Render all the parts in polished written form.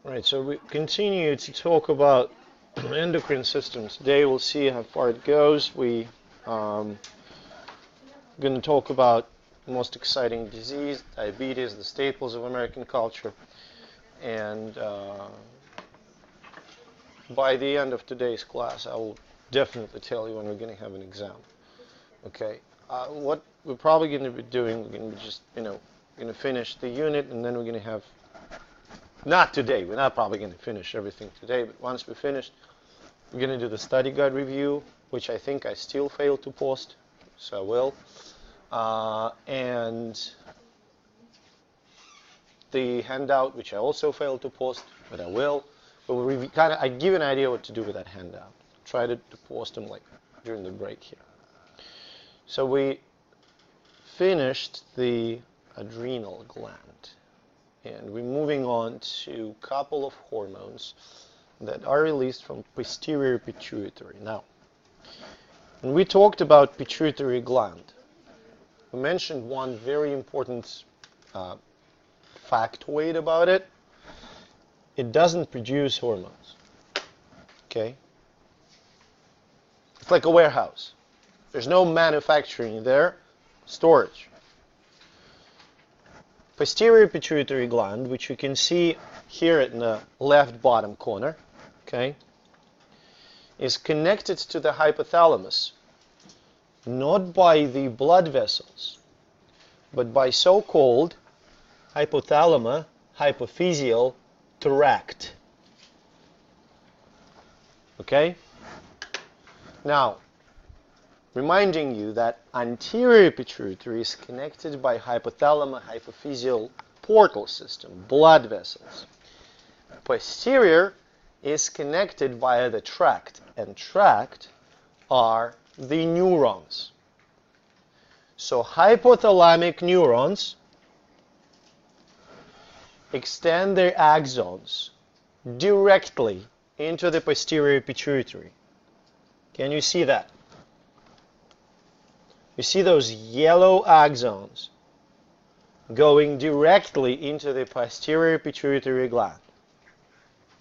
Right, so we continue to talk about endocrine system. Today we'll see how far it goes. We going to talk about the most exciting disease, diabetes, the staples of American culture, and by the end of today's class, I will definitely tell you when we're going to have an exam. Okay, what we're probably going to be doing, we're going to be just, going to finish the unit, and then we're going to have. Not today. We're not probably going to finish everything today, but once we're finished, we're going to do the study guide review, which I think I still failed to post, so I will. And the handout, which I also failed to post, but I will. But we'll I give you an idea what to do with that handout. Try to post them like during the break here. So we finished the adrenal gland. And we're moving on to a couple of hormones that are released from posterior pituitary. Now, when we talked about pituitary gland, we mentioned one very important factoid about it. It doesn't produce hormones. Okay? It's like a warehouse. There's no manufacturing there, storage. Posterior pituitary gland, which you can see here in the left bottom corner, okay, is connected to the hypothalamus, not by the blood vessels, but by so-called hypothalamo-hypophyseal tract. Okay? Now, reminding you that anterior pituitary is connected by hypothalamo-hypophyseal portal system, blood vessels. Posterior is connected via the tract, and tract are the neurons. So hypothalamic neurons extend their axons directly into the posterior pituitary. Can you see that? You see those yellow axons going directly into the posterior pituitary gland.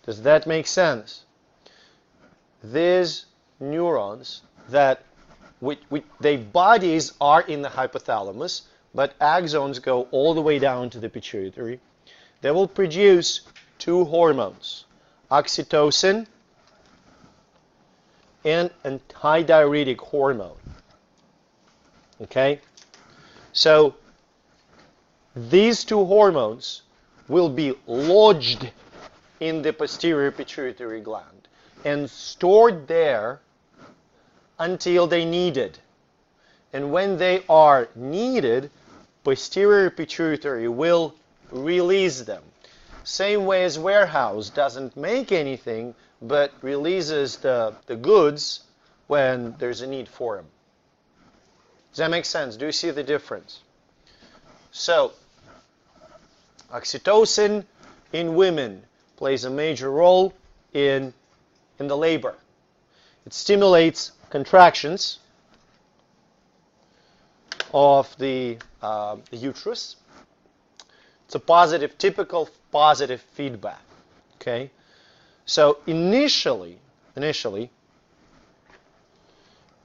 Does that make sense? These neurons that their bodies are in the hypothalamus, but axons go all the way down to the pituitary. They will produce two hormones, oxytocin and antidiuretic hormone. Okay? So these two hormones will be lodged in the posterior pituitary gland and stored there until they're needed. And when they are needed, posterior pituitary will release them. Same way as warehouse doesn't make anything but releases the goods when there's a need for them. Does that make sense? Do you see the difference? So, oxytocin in women plays a major role in the labor. It stimulates contractions of the uterus. It's a positive, typical positive feedback. Okay? So initially,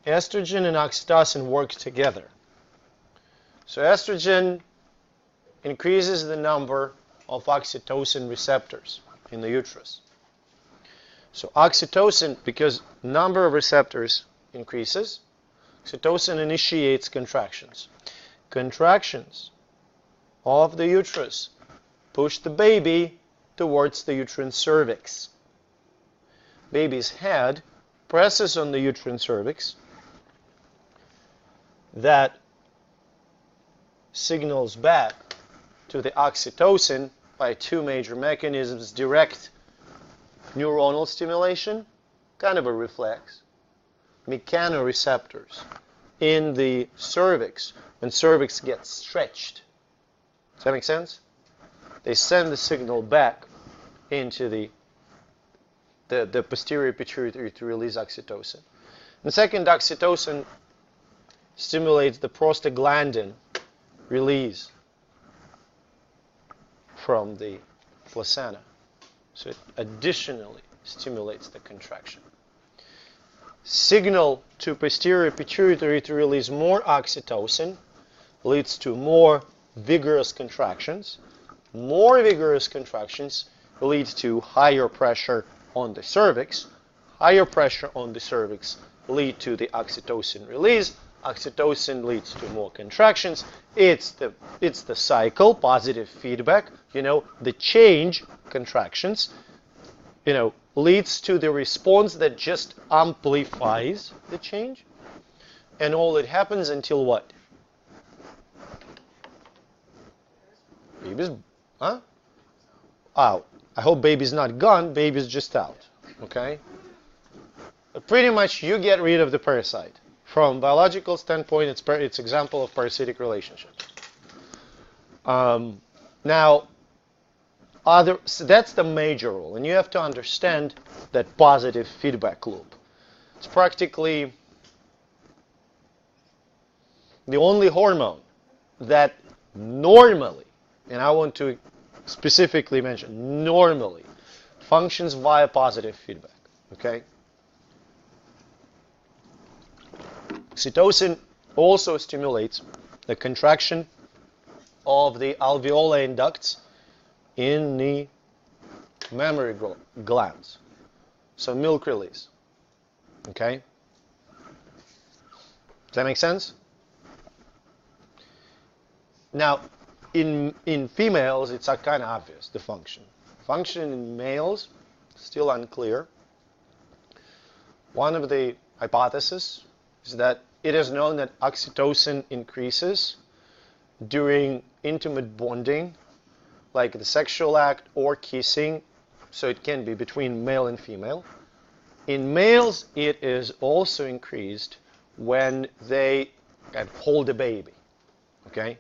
estrogen and oxytocin work together. So estrogen increases the number of oxytocin receptors in the uterus. So oxytocin, because number of receptors increases, oxytocin initiates contractions. Contractions of the uterus push the baby towards the uterine cervix. Baby's head presses on the uterine cervix. That signals back to the oxytocin by two major mechanisms: direct neuronal stimulation, kind of a reflex, mechanoreceptors in the cervix when cervix gets stretched. Does that make sense? They send the signal back into the posterior pituitary to release oxytocin. And second, oxytocin stimulates the prostaglandin release from the placenta. So it additionally stimulates the contraction. Signal to posterior pituitary to release more oxytocin leads to more vigorous contractions. More vigorous contractions lead to higher pressure on the cervix. Higher pressure on the cervix lead to the oxytocin release. Oxytocin leads to more contractions. It's the cycle, positive feedback. The change, contractions, leads to the response that just amplifies the change. And all it happens until what? Baby's, huh? Out. I hope baby's not gone, baby's just out. Okay? But pretty much you get rid of the parasite. From biological standpoint, it's example of parasitic relationships. Now, so that's the major role, and you have to understand that positive feedback loop. It's practically the only hormone that normally, and I want to specifically mention, normally functions via positive feedback. Okay? Oxytocin also stimulates the contraction of the alveoli ducts in the mammary glands. So milk release. Okay? Does that make sense? Now, in females, it's kind of obvious, the function. Function in males, still unclear. One of the hypotheses is that it is known that oxytocin increases during intimate bonding, like the sexual act or kissing, so it can be between male and female. In males, it is also increased when they hold a baby. Okay?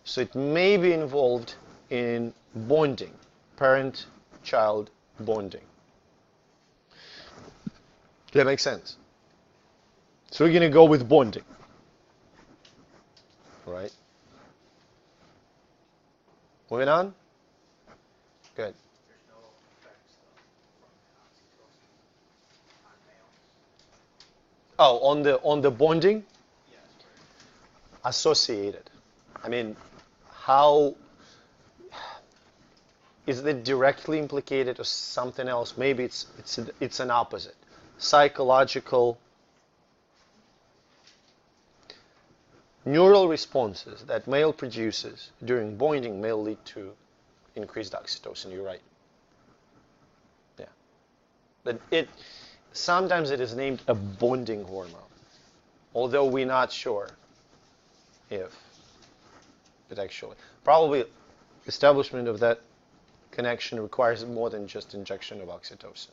So it may be involved in bonding, parent-child bonding. Does that make sense? So we're going to go with bonding. All right? Moving on? Good. There's no effects from the oxytocin on males? Oh, on the bonding? Yes. Associated. I mean, how is it directly implicated or something else? Maybe it's an opposite. Psychological neural responses that male produces during bonding may lead to increased oxytocin. You're right. Yeah. But sometimes it is named a bonding hormone, although we're not sure if it actually. Probably establishment of that connection requires more than just injection of oxytocin.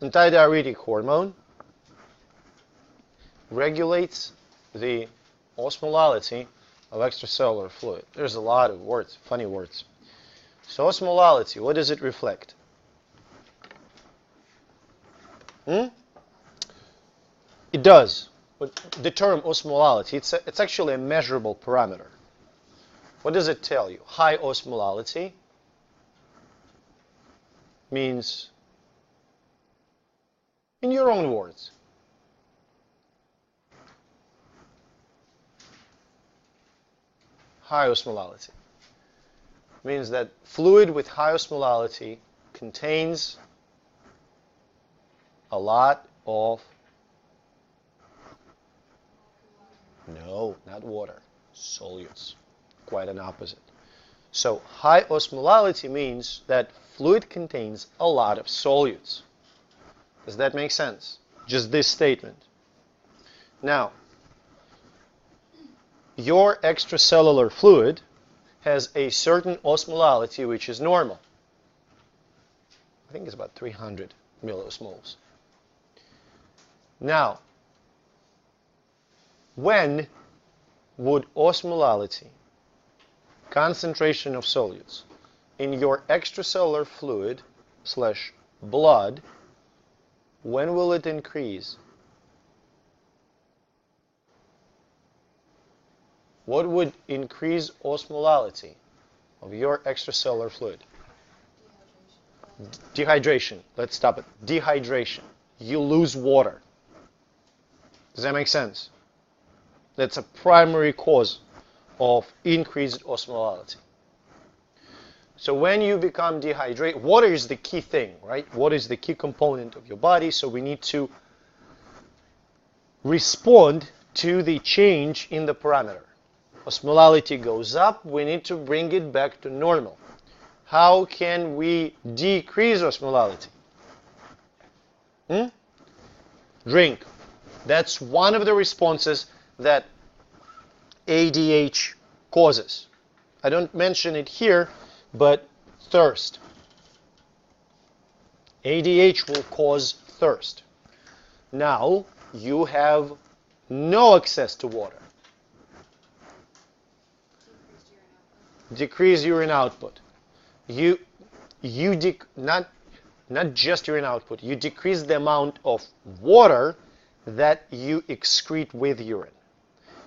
Antidiuretic hormone regulates the osmolality of extracellular fluid. There's a lot of words, funny words. So osmolality, what does it reflect? It does. But the term osmolality, it's actually a measurable parameter. What does it tell you? High osmolality means, in your own words, high osmolality means that fluid with high osmolality contains a lot of, no, not water, solutes. Quite an opposite. So high osmolality means that fluid contains a lot of solutes. Does that make sense? Just this statement. Now, your extracellular fluid has a certain osmolality which is normal. I think it's about 300 milliosmoles. Now, when would osmolality, concentration of solutes, in your extracellular fluid / blood, when will it increase? What would increase osmolality of your extracellular fluid? Dehydration. Let's stop it. Dehydration. You lose water. Does that make sense? That's a primary cause of increased osmolality. So when you become dehydrated, water is the key thing, right? Water is the key component of your body, so we need to respond to the change in the parameter. Osmolality goes up, we need to bring it back to normal. How can we decrease osmolality? Drink. That's one of the responses that ADH causes. I don't mention it here, but thirst. ADH will cause thirst. Now you have no access to water. Decrease urine output. Not just urine output. You decrease the amount of water that you excrete with urine.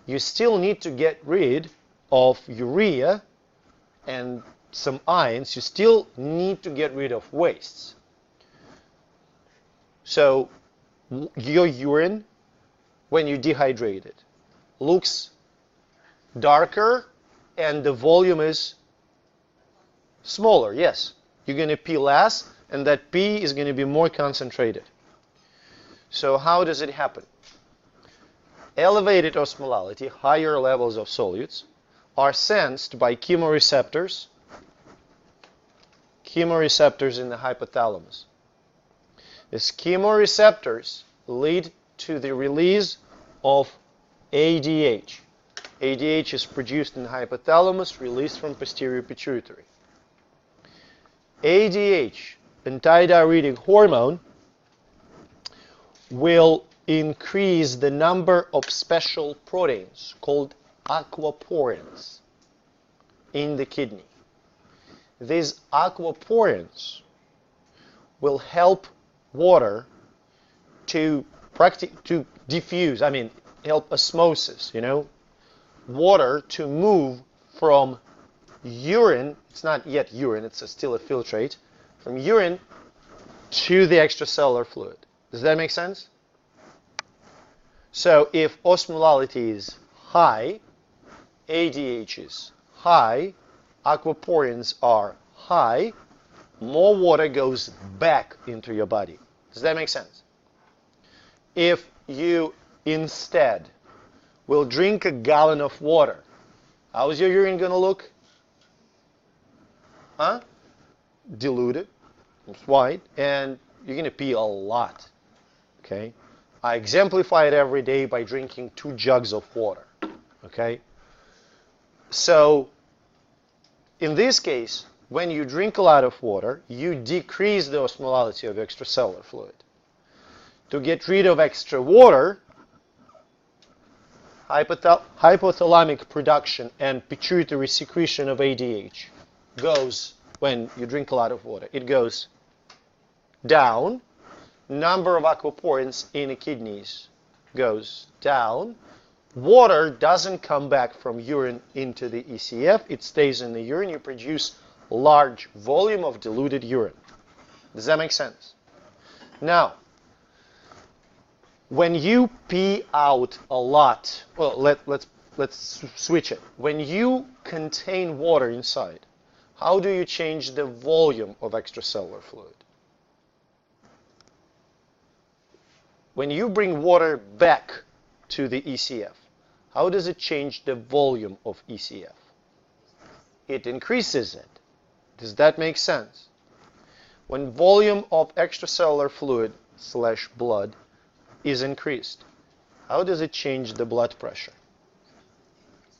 You still need to get rid of urea and some ions. You still need to get rid of wastes. So your urine, when you dehydrate it, looks darker and the volume is smaller. Yes, you're going to pee less and that pee is going to be more concentrated. So how does it happen? Elevated osmolality, higher levels of solutes, are sensed by chemoreceptors in the hypothalamus. These chemoreceptors lead to the release of ADH. ADH is produced in the hypothalamus, released from posterior pituitary. ADH, antidiuretic hormone, will increase the number of special proteins called aquaporins in the kidney. These aquaporins will help water to diffuse, help osmosis, water to move from urine, it's not yet urine, it's still a filtrate, from urine to the extracellular fluid. Does that make sense? So if osmolality is high, ADH is high, aquaporins are high, more water goes back into your body. Does that make sense? If you instead will drink a gallon of water, how is your urine going to look? Diluted, it's white, and you're going to pee a lot. Okay? I exemplify it every day by drinking 2 jugs of water. Okay? So, in this case, when you drink a lot of water, you decrease the osmolality of extracellular fluid. To get rid of extra water, hypothalamic production and pituitary secretion of ADH goes, when you drink a lot of water, it goes down. Number of aquaporins in the kidneys goes down. Water doesn't come back from urine into the ECF. It stays in the urine. You produce large volume of diluted urine. Does that make sense? Now, when you pee out a lot, well, let's switch it. When you contain water inside, how do you change the volume of extracellular fluid? When you bring water back to the ECF, how does it change the volume of ECF? It increases it. Does that make sense? When volume of extracellular fluid / blood is increased, how does it change the blood pressure?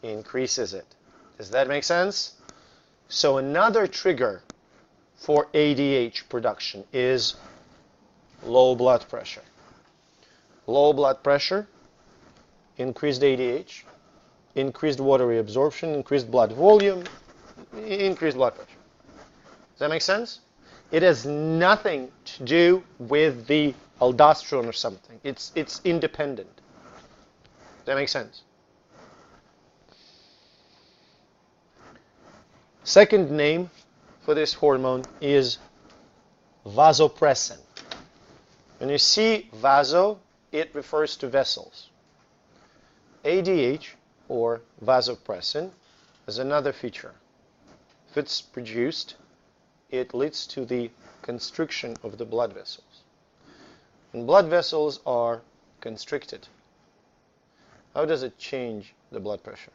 Increases it. Does that make sense? So another trigger for ADH production is low blood pressure. Low blood pressure, increased ADH, increased water reabsorption, increased blood volume, increased blood pressure. Does that make sense? It has nothing to do with the aldosterone or something. It's independent. Does that make sense? Second name for this hormone is vasopressin. When you see vaso, it refers to vessels. ADH, or vasopressin, is another feature. If it's produced, it leads to the constriction of the blood vessels. And blood vessels are constricted. How does it change the blood pressure?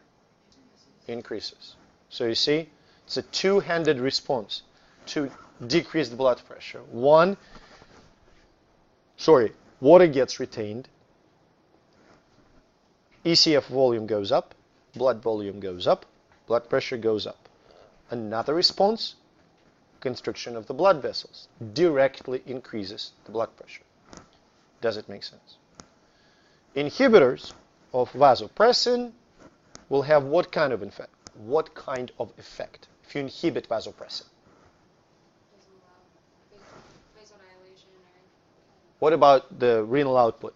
Increases. So you see, it's a two-handed response to decrease the blood pressure. Water gets retained, ECF volume goes up, blood volume goes up, blood pressure goes up. Another response, constriction of the blood vessels, directly increases the blood pressure. Does it make sense? Inhibitors of vasopressin will have what kind of effect? What kind of effect if you inhibit vasopressin? Vasodilation or... What about the renal output?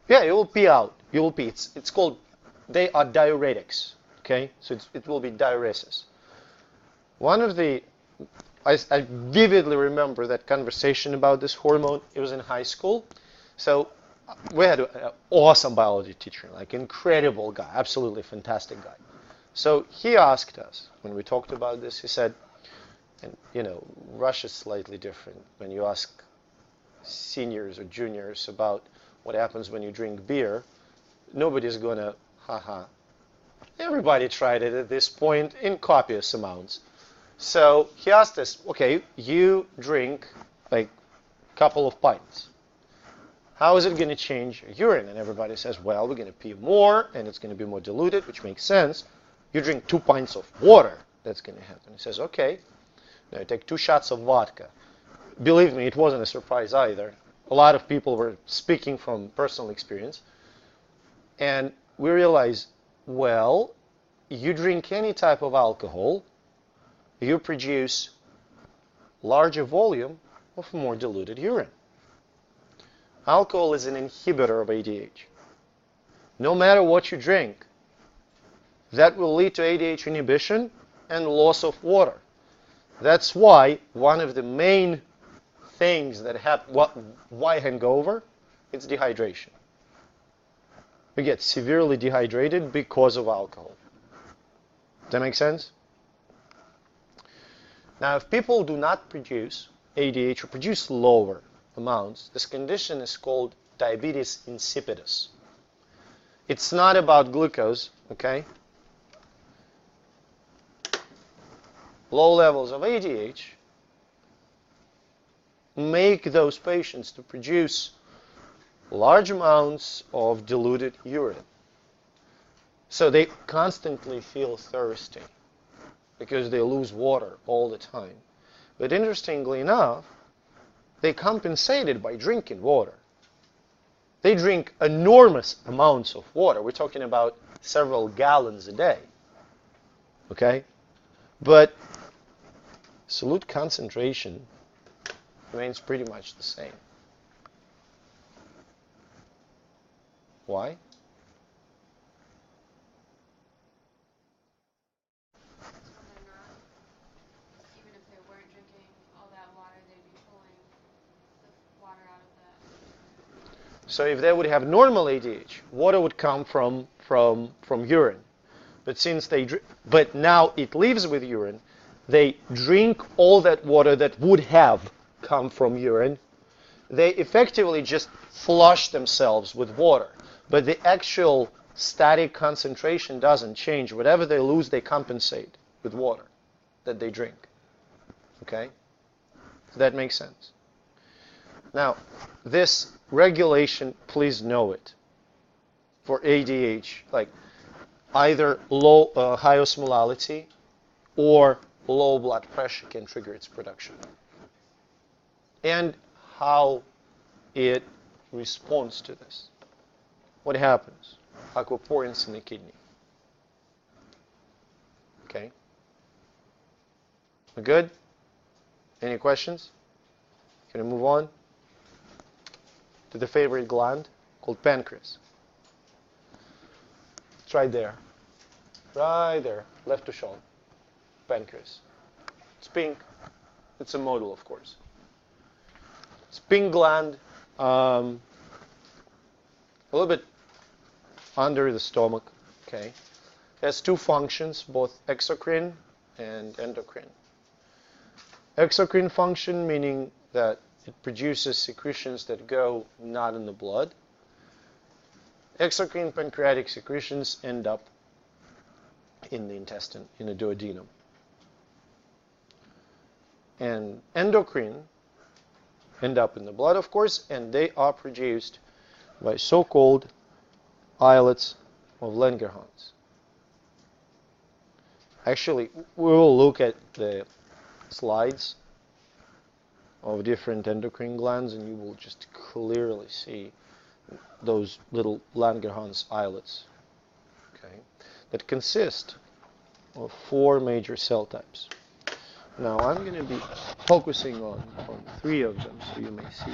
Yeah, it will pee out. You will pee. It's called, they are diuretics. Okay, so it will be diuresis. One of the, I vividly remember that conversation about this hormone. It was in high school. So we had an awesome biology teacher, like incredible guy, absolutely fantastic guy. So he asked us, when we talked about this, he said, and Russia's slightly different. When you ask seniors or juniors about what happens when you drink beer, nobody's going to, haha. Everybody tried it at this point in copious amounts. So he asked us, okay, you drink like a couple of pints. How is it going to change your urine? And everybody says, well, we're going to pee more, and it's going to be more diluted, which makes sense. You drink 2 pints of water, that's going to happen. He says, okay. Now you take 2 shots of vodka. Believe me, it wasn't a surprise either. A lot of people were speaking from personal experience. And we realized, well, you drink any type of alcohol, you produce larger volume of more diluted urine. Alcohol is an inhibitor of ADH. No matter what you drink, that will lead to ADH inhibition and loss of water. That's why one of the main things that happen, why hangover? It's dehydration. We get severely dehydrated because of alcohol. Does that make sense? Now, if people do not produce ADH or produce lower amounts, this condition is called diabetes insipidus. It's not about glucose, okay? Low levels of ADH make those patients to produce large amounts of diluted urine. So they constantly feel thirsty because they lose water all the time. But interestingly enough, they compensate it by drinking water. They drink enormous amounts of water. We're talking about several gallons a day. Okay? But solute concentration remains pretty much the same. Why? Even if they weren't drinking all that water, they'd be pulling the water out of that. So if they would have normal ADH, water would come from urine. But since but now it leaves with urine, they drink all that water that would have come from urine. They effectively just flush themselves with water. But the actual static concentration doesn't change. Whatever they lose, they compensate with water that they drink. Okay? Does that make sense? Now, this regulation, please know it, for ADH, like either high osmolality or low blood pressure can trigger its production. And how it responds to this. What happens? Aquaporins in the kidney. Okay? We good? Any questions? Can we move on to the favorite gland called pancreas? It's right there. Right there, left to shoulder, pancreas. It's pink. It's a model, of course. It's pink gland, a little bit under the stomach. Okay, it has two functions, both exocrine and endocrine. Exocrine function meaning that it produces secretions that go not in the blood. Exocrine pancreatic secretions end up in the intestine, in the duodenum. And endocrine end up in the blood, of course, and they are produced by so-called islets of Langerhans. Actually, we will look at the slides of different endocrine glands, and you will just clearly see those little Langerhans islets, okay, that consist of 4 major cell types. Now I'm going to be focusing on 3 of them, so you may see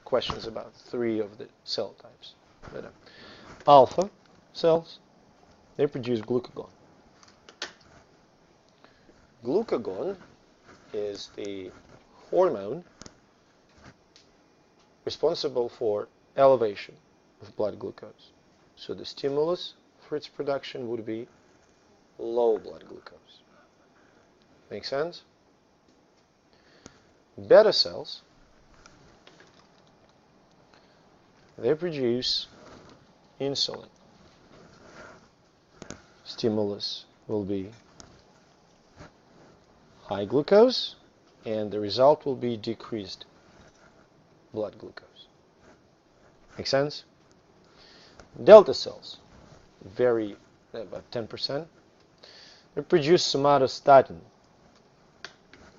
questions about 3 of the cell types. But, alpha cells, they produce glucagon. Glucagon is the hormone responsible for elevation of blood glucose. So the stimulus for its production would be low blood glucose. Make sense? Beta cells, they produce insulin. Stimulus will be high glucose, and the result will be decreased blood glucose. Make sense? Delta cells, vary about 10%. They produce somatostatin,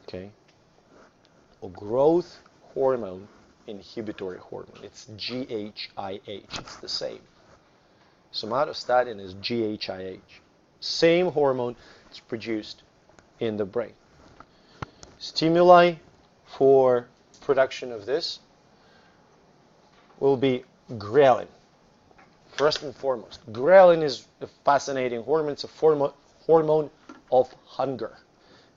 okay, or growth hormone inhibitory hormone. It's GHIH. It's the same. Somatostatin is GHIH. Same hormone is produced in the brain. Stimuli for production of this will be ghrelin. First and foremost, ghrelin is a fascinating hormone. It's a hormone of hunger.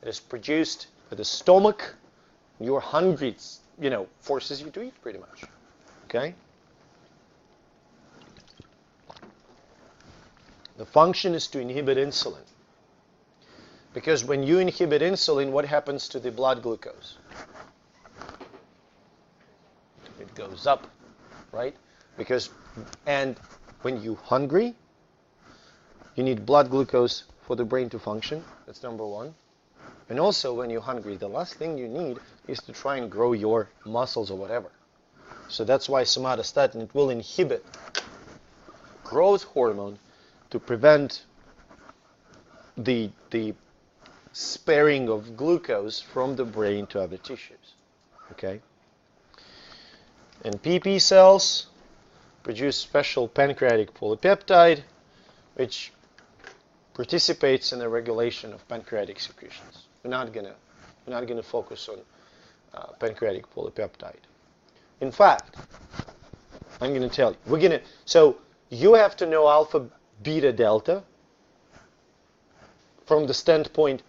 It is produced by the stomach. You're hungry. It's, forces you to eat pretty much. Okay? The function is to inhibit insulin. Because when you inhibit insulin, what happens to the blood glucose? It goes up, right? And when you're hungry, you need blood glucose for the brain to function. That's number 1. And also, when you're hungry, the last thing you need is to try and grow your muscles or whatever. So that's why somatostatin, it will inhibit growth hormone to prevent the sparing of glucose from the brain to other tissues. Okay? And PP cells produce special pancreatic polypeptide, which participates in the regulation of pancreatic secretions. We're not gonna focus on pancreatic polypeptide. In fact, I'm gonna tell you. So you have to know alpha, beta, delta from the standpoint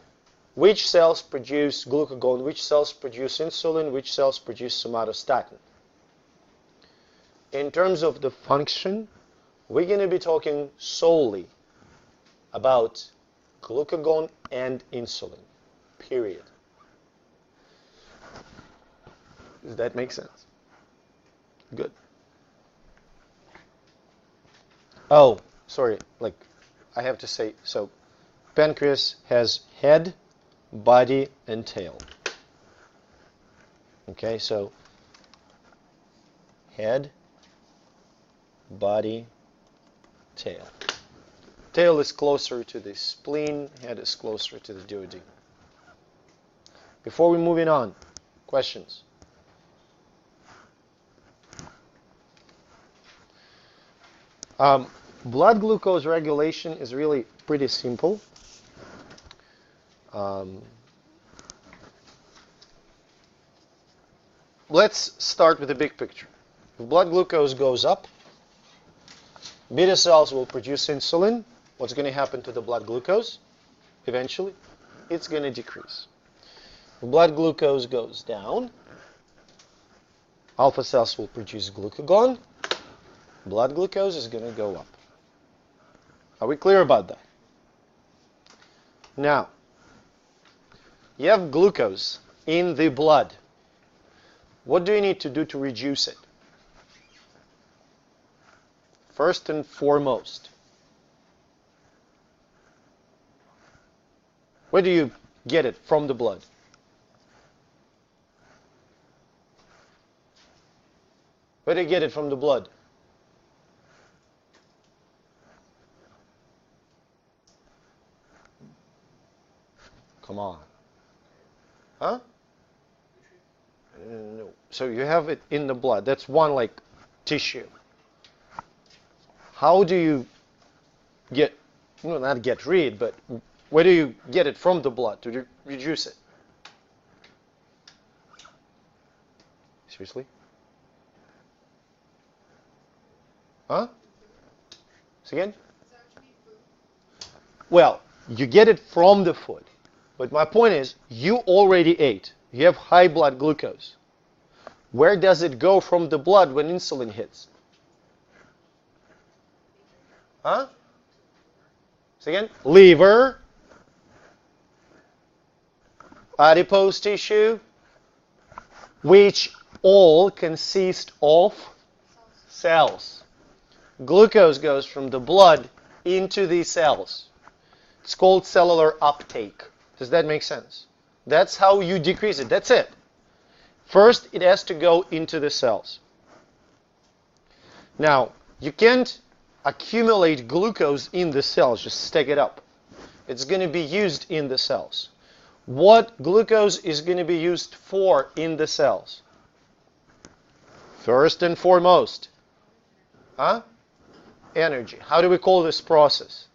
which cells produce glucagon, which cells produce insulin, which cells produce somatostatin. In terms of the function, we're going to be talking solely about glucagon and insulin, period. Does that make sense? Good. Oh, sorry, I have to say, so pancreas has head, body, and tail. Okay, so head, body, tail. Tail is closer to the spleen, head is closer to the duodenum. Before we moving on, questions? Blood glucose regulation is really pretty simple. Let's start with the big picture. If blood glucose goes up, beta cells will produce insulin, what's going to happen to the blood glucose? Eventually, it's going to decrease. Blood glucose goes down. Alpha cells will produce glucagon. Blood glucose is going to go up. Are we clear about that? Now, you have glucose in the blood. What do you need to do to reduce it? First and foremost, where do you get it from the blood? Where do you get it from the blood? Come on. Huh? No. So you have it in the blood. That's one like tissue. How do you get, well, not get rid, but where do you get it from the blood to reduce it? Seriously? Huh? Say again? Well, you get it from the food. But my point is, you already ate. You have high blood glucose. Where does it go from the blood when insulin hits? Huh? Say again? Liver, adipose tissue, which all consist of cells. Glucose goes from the blood into these cells. It's called cellular uptake. Does that make sense? That's how you decrease it. That's it. First, it has to go into the cells. Now, you can't accumulate glucose in the cells, just stack it up. It's going to be used in the cells. What glucose is going to be used for in the cells? First and foremost, energy. How do we call this process?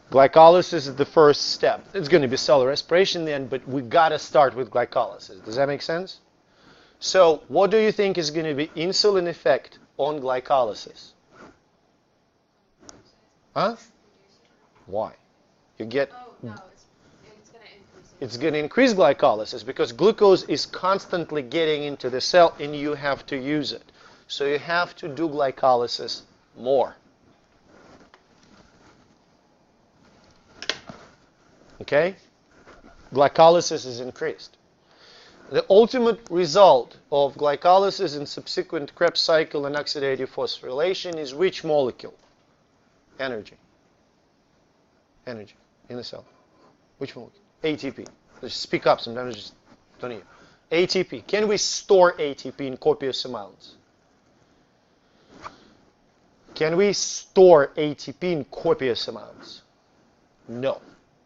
Glycolysis is the first step. It's going to be cell respiration then, but we got to start with glycolysis. Does that make sense? So, what do you think is going to be insulin effect on glycolysis? Huh? Why? You get... Oh, no, it's going to increase it. It's going to increase glycolysis because glucose is constantly getting into the cell and you have to use it. So you have to do glycolysis more. Okay? Glycolysis is increased. The ultimate result of glycolysis and subsequent Krebs cycle and oxidative phosphorylation is which molecule? Energy. Energy in the cell. Which molecule? ATP. Just speak up, sometimes I just don't hear. ATP. Can we store ATP in copious amounts? Can we store ATP in copious amounts? No.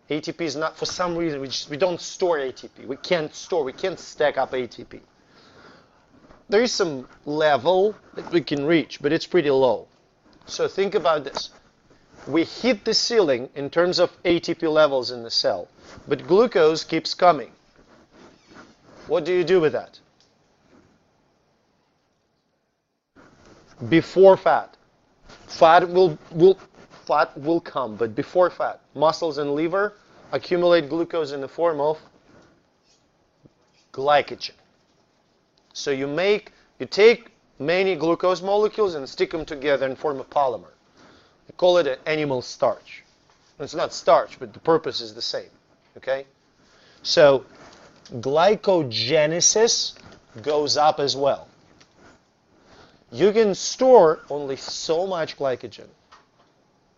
ATP is not, for some reason, we don't store ATP. We can't stack up ATP. There is some level that we can reach, but it's pretty low. So think about this. We hit the ceiling in terms of ATP levels in the cell, but glucose keeps coming. What do you do with that? Before fat. Fat will come, but before fat. Muscles and liver accumulate glucose in the form of glycogen. So you take many glucose molecules and stick them together and form a polymer. We call it an animal starch. It's not starch, but the purpose is the same. Okay? So glycogenesis goes up as well. You can store only so much glycogen.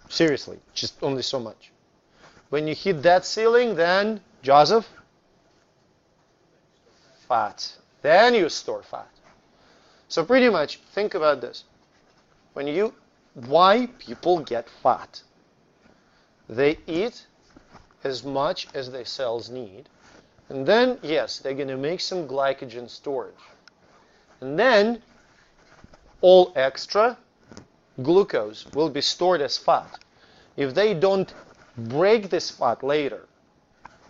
Seriously, just only so much. When you hit that ceiling, then, Joseph, fat. Then you store fat. So pretty much, think about this. Why people get fat? They eat as much as their cells need. And then, yes, they're going to make some glycogen storage. And then, all extra glucose will be stored as fat. If they don't break this fat later,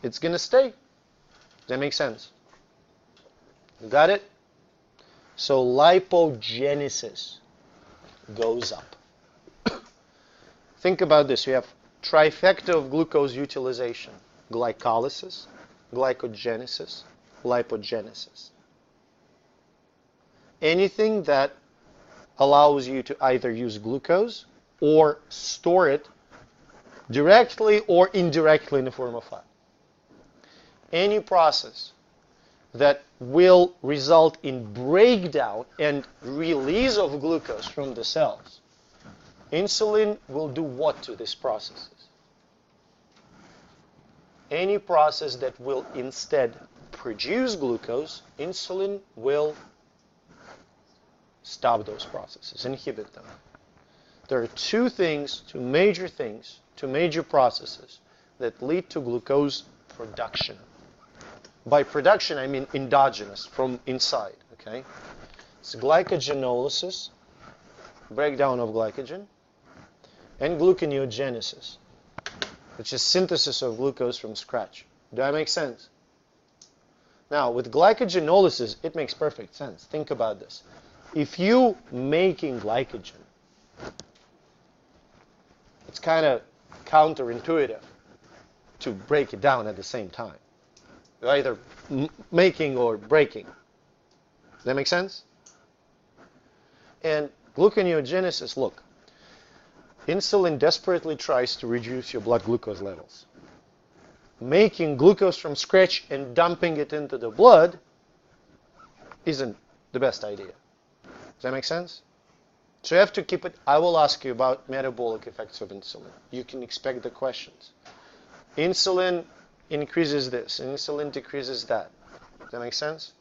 it's going to stay. Does that make sense? You got it? So lipogenesis goes up. think about this. You have trifecta of glucose utilization: glycolysis, glycogenesis, lipogenesis. Anything that allows you to either use glucose or store it directly or indirectly in the form of fat. Any process that will result in breakdown and release of glucose from the cells, insulin will do what to these processes? Any process that will instead produce glucose, insulin will stop those processes, inhibit them. There are two major processes that lead to glucose production. By production, I mean endogenous, from inside. Okay, it's glycogenolysis, breakdown of glycogen, and gluconeogenesis, which is synthesis of glucose from scratch. Do that make sense? Now, with glycogenolysis, it makes perfect sense. Think about this. If you making glycogen, it's kind of counterintuitive to break it down at the same time. You're either making or breaking. Does that make sense? And gluconeogenesis, look, insulin desperately tries to reduce your blood glucose levels. Making glucose from scratch and dumping it into the blood isn't the best idea. Does that make sense? So you have to keep it. I will ask you about metabolic effects of insulin. You can expect the questions. Insulin increases this, insulin decreases that. Does that make sense?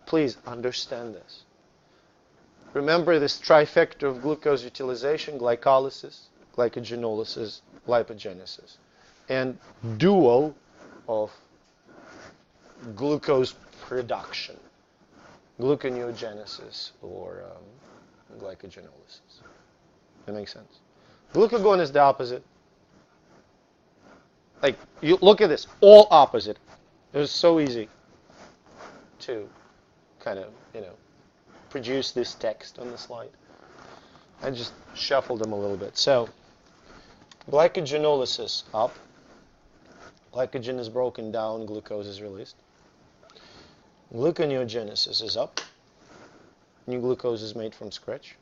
Please understand this. Remember this trifecta of glucose utilization: glycolysis, glycogenolysis, lipogenesis, and duo of glucose production, gluconeogenesis or glycogenolysis. That makes sense. Glucagon is the opposite. Like, you look at this, all opposite. It was so easy to kind of, produce this text on the slide. I just shuffled them a little bit. So, glycogenolysis up. Glycogen is broken down, glucose is released. Gluconeogenesis is up. New glucose is made from scratch.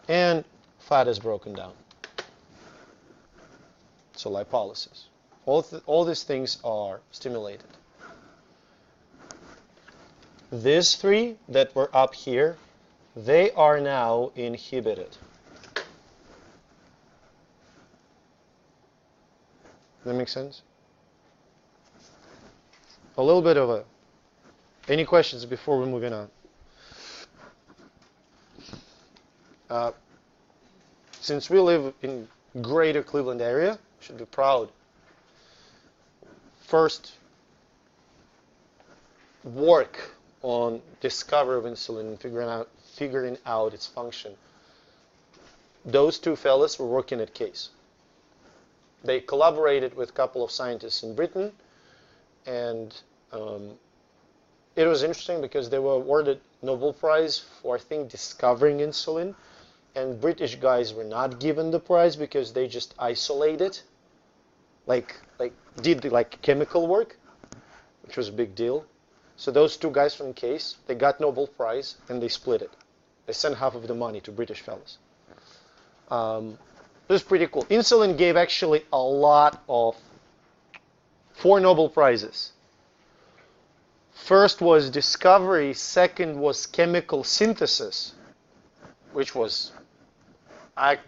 And fat is broken down. So lipolysis. All these things are stimulated. These three that were up here, they are now inhibited. Does that make sense? A little bit of any questions before we're moving on? Since we live in greater Cleveland area, should be proud. First work on discovery of insulin and figuring out its function. Those two fellas were working at Case. They collaborated with a couple of scientists in Britain, and it was interesting because they were awarded Nobel Prize for, I think, discovering insulin, and British guys were not given the prize because they just isolated, did chemical work, which was a big deal. So those two guys from Case, they got Nobel Prize and they split it. They sent half of the money to British fellows. It was pretty cool. Insulin gave actually a lot of 4 Nobel Prizes. First was discovery, second was chemical synthesis, which was, I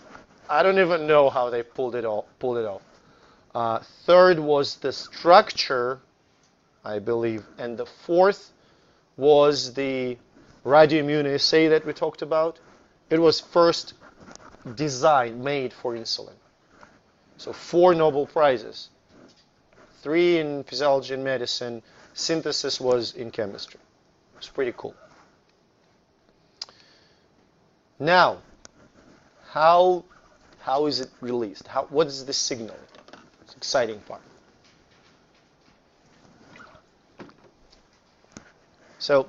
don't even know how they pulled it off. Third was the structure, I believe, and the fourth was the radioimmunoassay that we talked about. It was first made for insulin. So 4 Nobel Prizes, 3 in physiology and medicine, synthesis was in chemistry. It's pretty cool. Now, how is it released? What is the signal? It's the exciting part. So,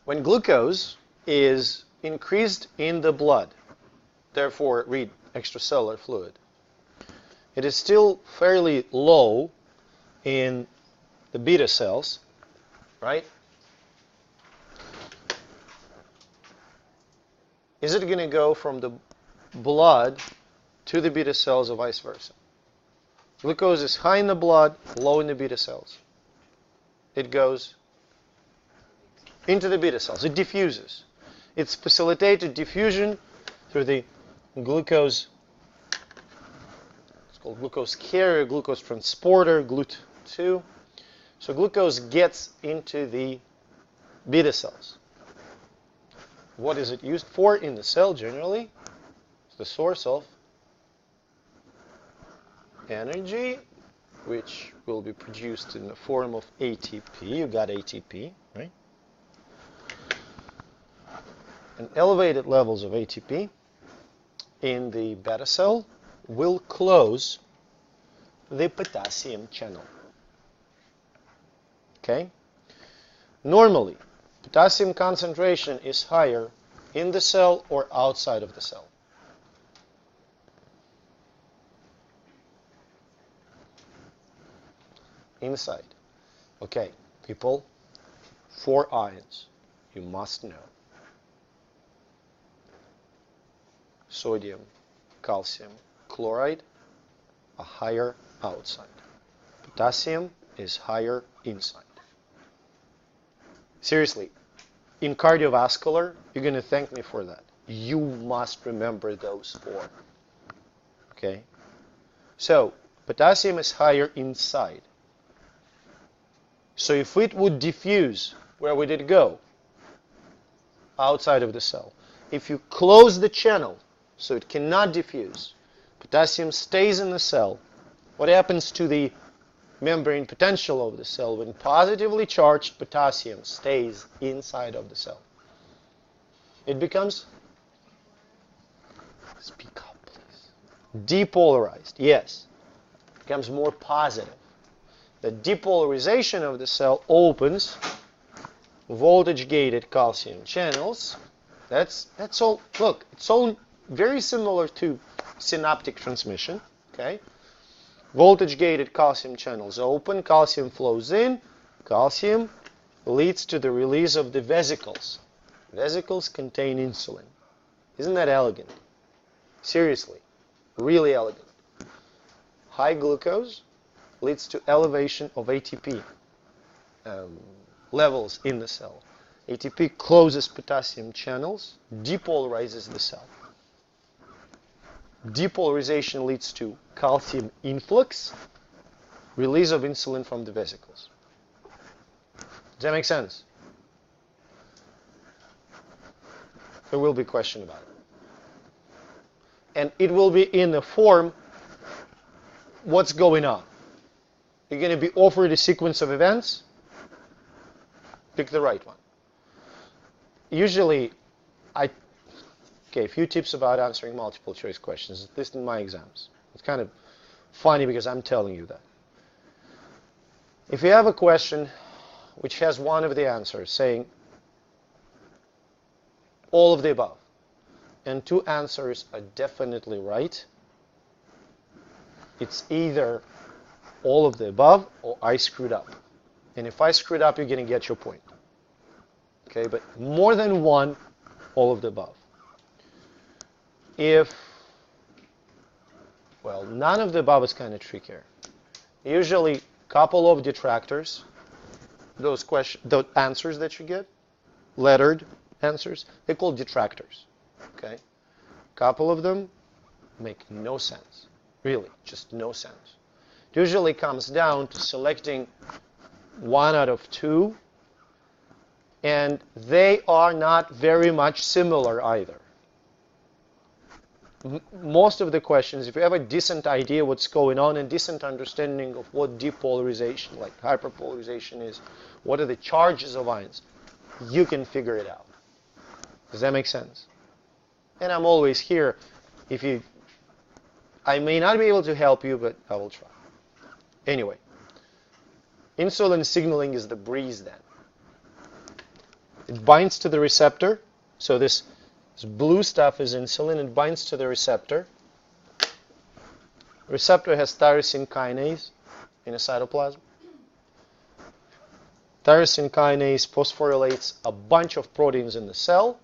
when glucose is increased in the blood, therefore, read extracellular fluid. It is still fairly low in the beta cells, right? Is it going to go from the blood to the beta cells or vice versa? Glucose is high in the blood, low in the beta cells. It goes into the beta cells. It diffuses. It's facilitated diffusion through the glucose. It's called glucose carrier, glucose transporter, GLUT2. So glucose gets into the beta cells. What is it used for in the cell generally? It's the source of energy, which will be produced in the form of ATP. You got ATP, right? And elevated levels of ATP in the beta cell will close the potassium channel. Okay? Normally, potassium concentration is higher in the cell or outside of the cell. Inside. Okay, people, 4 ions you must know. Sodium, calcium, chloride are higher outside. Potassium is higher inside. Seriously, in cardiovascular, you're going to thank me for that. You must remember those 4. Okay? So, potassium is higher inside. So if it would diffuse, where would it go? Outside of the cell. If you close the channel so it cannot diffuse, potassium stays in the cell. What happens to the membrane potential of the cell when positively charged potassium stays inside of the cell? It becomes, speak up please, depolarized. Yes, it becomes more positive. The depolarization of the cell opens voltage-gated calcium channels. That's all. Look, it's all very similar to synaptic transmission. Okay, voltage-gated calcium channels open. Calcium flows in. Calcium leads to the release of the vesicles. Vesicles contain insulin. Isn't that elegant? Seriously, really elegant. High glucose leads to elevation of ATP levels in the cell. ATP closes potassium channels, depolarizes the cell. Depolarization leads to calcium influx, release of insulin from the vesicles. Does that make sense? There will be a question about it. And it will be in the form, what's going on? You're going to be offered a sequence of events. Pick the right one. Usually, a few tips about answering multiple choice questions, at least in my exams. It's kind of funny because I'm telling you that. If you have a question which has one of the answers saying all of the above, and 2 answers are definitely right, it's either all of the above or I screwed up. And if I screwed up, you're going to get your point. Okay, but more than one, all of the above. If, well, none of the above is kind of trickier. Usually, a couple of detractors, those answers that you get, lettered answers, they're called detractors. Okay, couple of them make no sense. Really, just no sense. It usually comes down to selecting 1 out of 2, and they are not very much similar either. Most of the questions, if you have a decent idea what's going on and decent understanding of what depolarization, like hyperpolarization is, what are the charges of ions, you can figure it out. Does that make sense? And I'm always here. I may not be able to help you, but I will try. Anyway, insulin signaling is the breeze then. It binds to the receptor. So this blue stuff is insulin. It binds to the receptor. receptor has tyrosine kinase in a cytoplasm. Tyrosine kinase phosphorylates a bunch of proteins in the cell,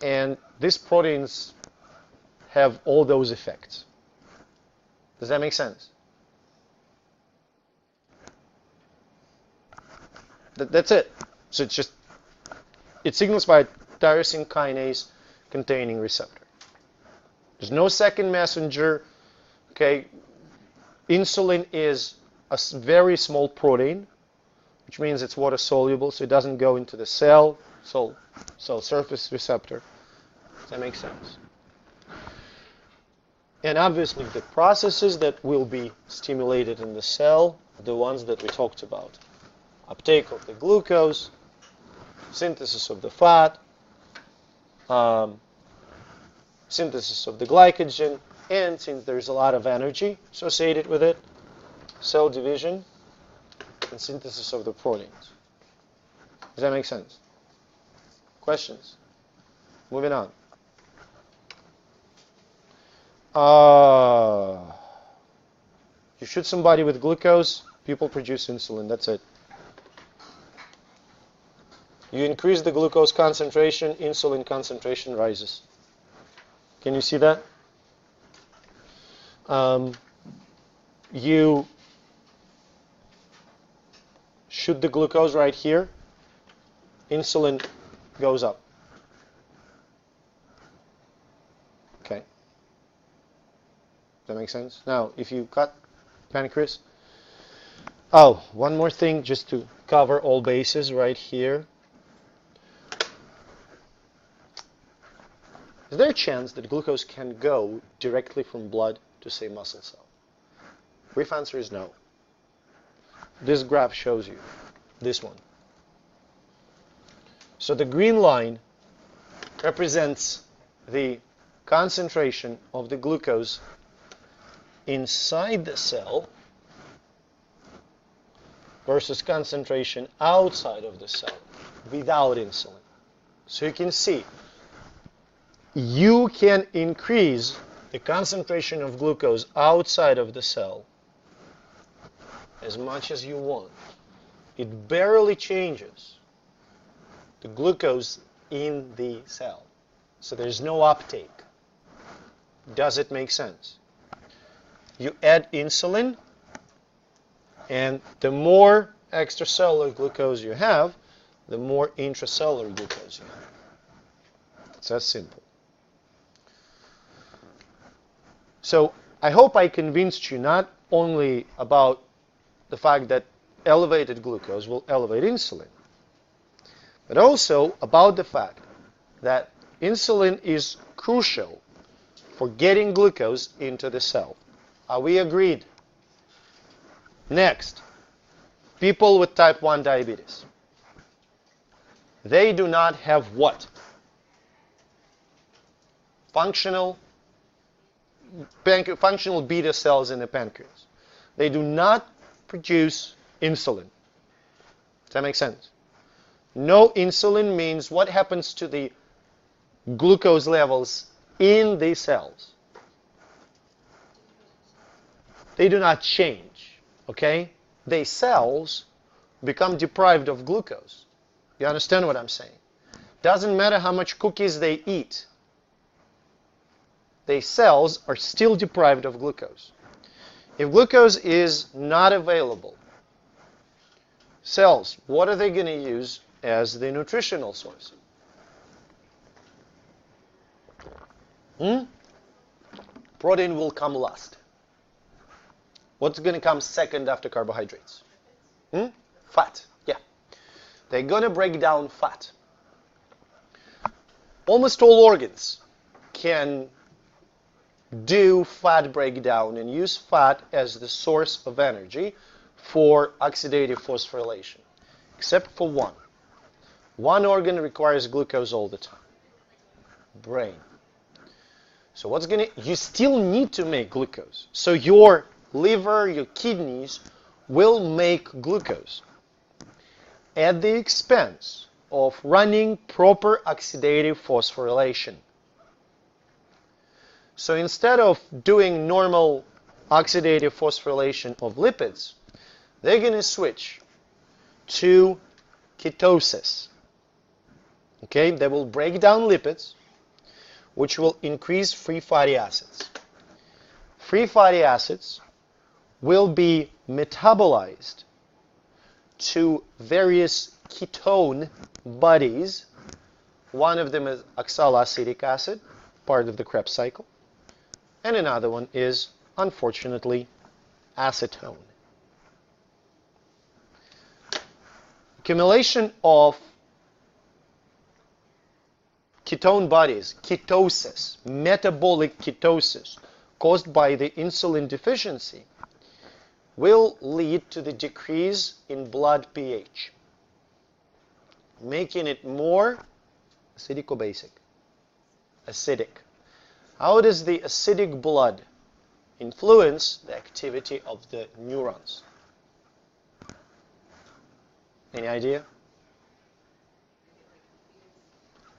and these proteins have all those effects. Does that make sense? That's it. So it signals by tyrosine kinase containing receptor. There's no second messenger. Okay, insulin is a very small protein, which means it's water soluble, so it doesn't go into the cell surface receptor. Does that make sense? And obviously the processes that will be stimulated in the cell are the ones that we talked about. Uptake of the glucose, synthesis of the fat, synthesis of the glycogen, and since there's a lot of energy associated with it, cell division and synthesis of the proteins. Does that make sense? Questions? Moving on. You shoot somebody with glucose, people produce insulin. That's it. You increase the glucose concentration, insulin concentration rises. Can you see that? You shoot the glucose right here, insulin goes up. Okay. Does that make sense? Now, if you cut pancreas. Oh, one more thing just to cover all bases right here. Is there a chance that glucose can go directly from blood to, say, muscle cell? Brief answer is no. This graph shows you this one. So the green line represents the concentration of the glucose inside the cell versus concentration outside of the cell without insulin. So you can see you can increase the concentration of glucose outside of the cell as much as you want. It barely changes the glucose in the cell. So there's no uptake. Does it make sense? You add insulin, and the more extracellular glucose you have, the more intracellular glucose you have. It's that simple. So I hope I convinced you not only about the fact that elevated glucose will elevate insulin, but also about the fact that insulin is crucial for getting glucose into the cell. Are we agreed? Next, people with type 1 diabetes. They do not have what? Functional beta cells in the pancreas. They do not produce insulin. Does that make sense? No insulin means what happens to the glucose levels in these cells? They do not change, okay? These cells become deprived of glucose. You understand what I'm saying? Doesn't matter how much cookies they eat. These cells are still deprived of glucose. If glucose is not available, cells, what are they going to use as the nutritional source? Protein will come last. What's going to come second after carbohydrates? Fat. Yeah. They're going to break down fat. Almost all organs can do fat breakdown and use fat as the source of energy for oxidative phosphorylation, except for one. One organ requires glucose all the time. Brain. So you still need to make glucose. So your liver, your kidneys will make glucose at the expense of running proper oxidative phosphorylation. So instead of doing normal oxidative phosphorylation of lipids, they're going to switch to ketosis. Okay, they will break down lipids, which will increase free fatty acids. Free fatty acids will be metabolized to various ketone bodies. One of them is oxaloacetic acid, part of the Krebs cycle, and another one is, unfortunately, acetone. Accumulation of ketone bodies, ketosis, metabolic ketosis, caused by the insulin deficiency, will lead to the decrease in blood pH, making it more acidic or basic? Acidic. How does the acidic blood influence the activity of the neurons? Any idea?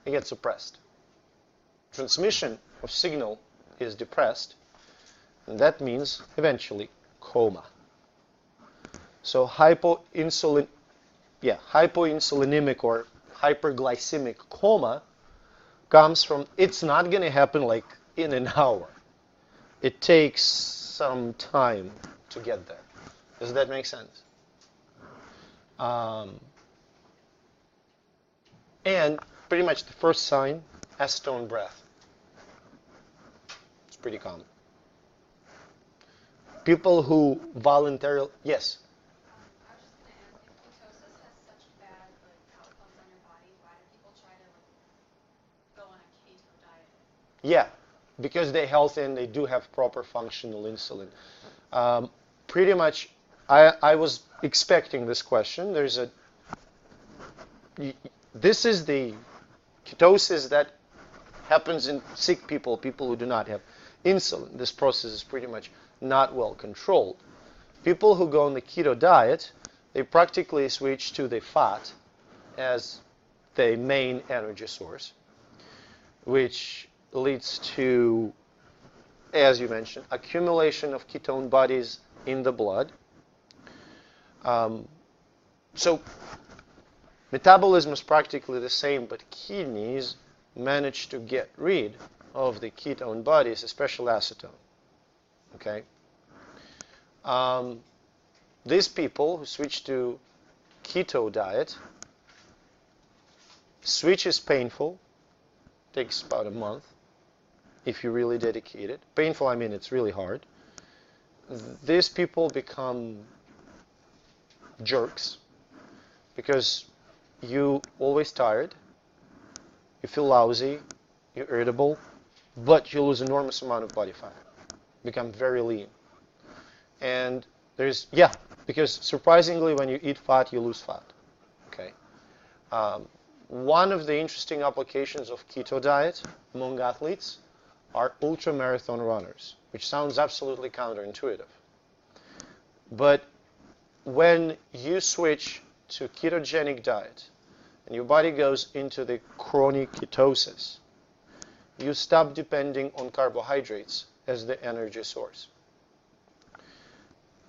It gets suppressed. Transmission of signal is depressed, and that means eventually coma. So hypoinsulinemic or hyperglycemic coma comes from, it's not going to happen like in an hour. It takes some time to get there. Does that make sense? And pretty much the first sign, acetone breath. It's pretty common. People who voluntarily, yes? I was just gonna ask, if ketosis has such bad outcomes on your body, why do people try to go on a keto diet? Yeah, because they're healthy and they do have proper functional insulin. Pretty much, I was expecting this question. This is the ketosis that happens in sick people, people who do not have insulin. This process is pretty much not well controlled. People who go on the keto diet, they practically switch to the fat as the main energy source, which leads to, as you mentioned, accumulation of ketone bodies in the blood. So metabolism is practically the same, but kidneys manage to get rid of the ketone bodies, especially acetone. Okay. These people who switch to keto diet, switch is painful, takes about a month if you really dedicate it. Painful, I mean it's really hard. These people become jerks because you always tired, you feel lousy, you're irritable, but you lose enormous amount of body fat, become very lean. And because surprisingly when you eat fat, you lose fat. Okay. One of the interesting applications of keto diet among athletes are ultramarathon runners, which sounds absolutely counterintuitive. But when you switch to ketogenic diet and your body goes into the chronic ketosis, you stop depending on carbohydrates as the energy source.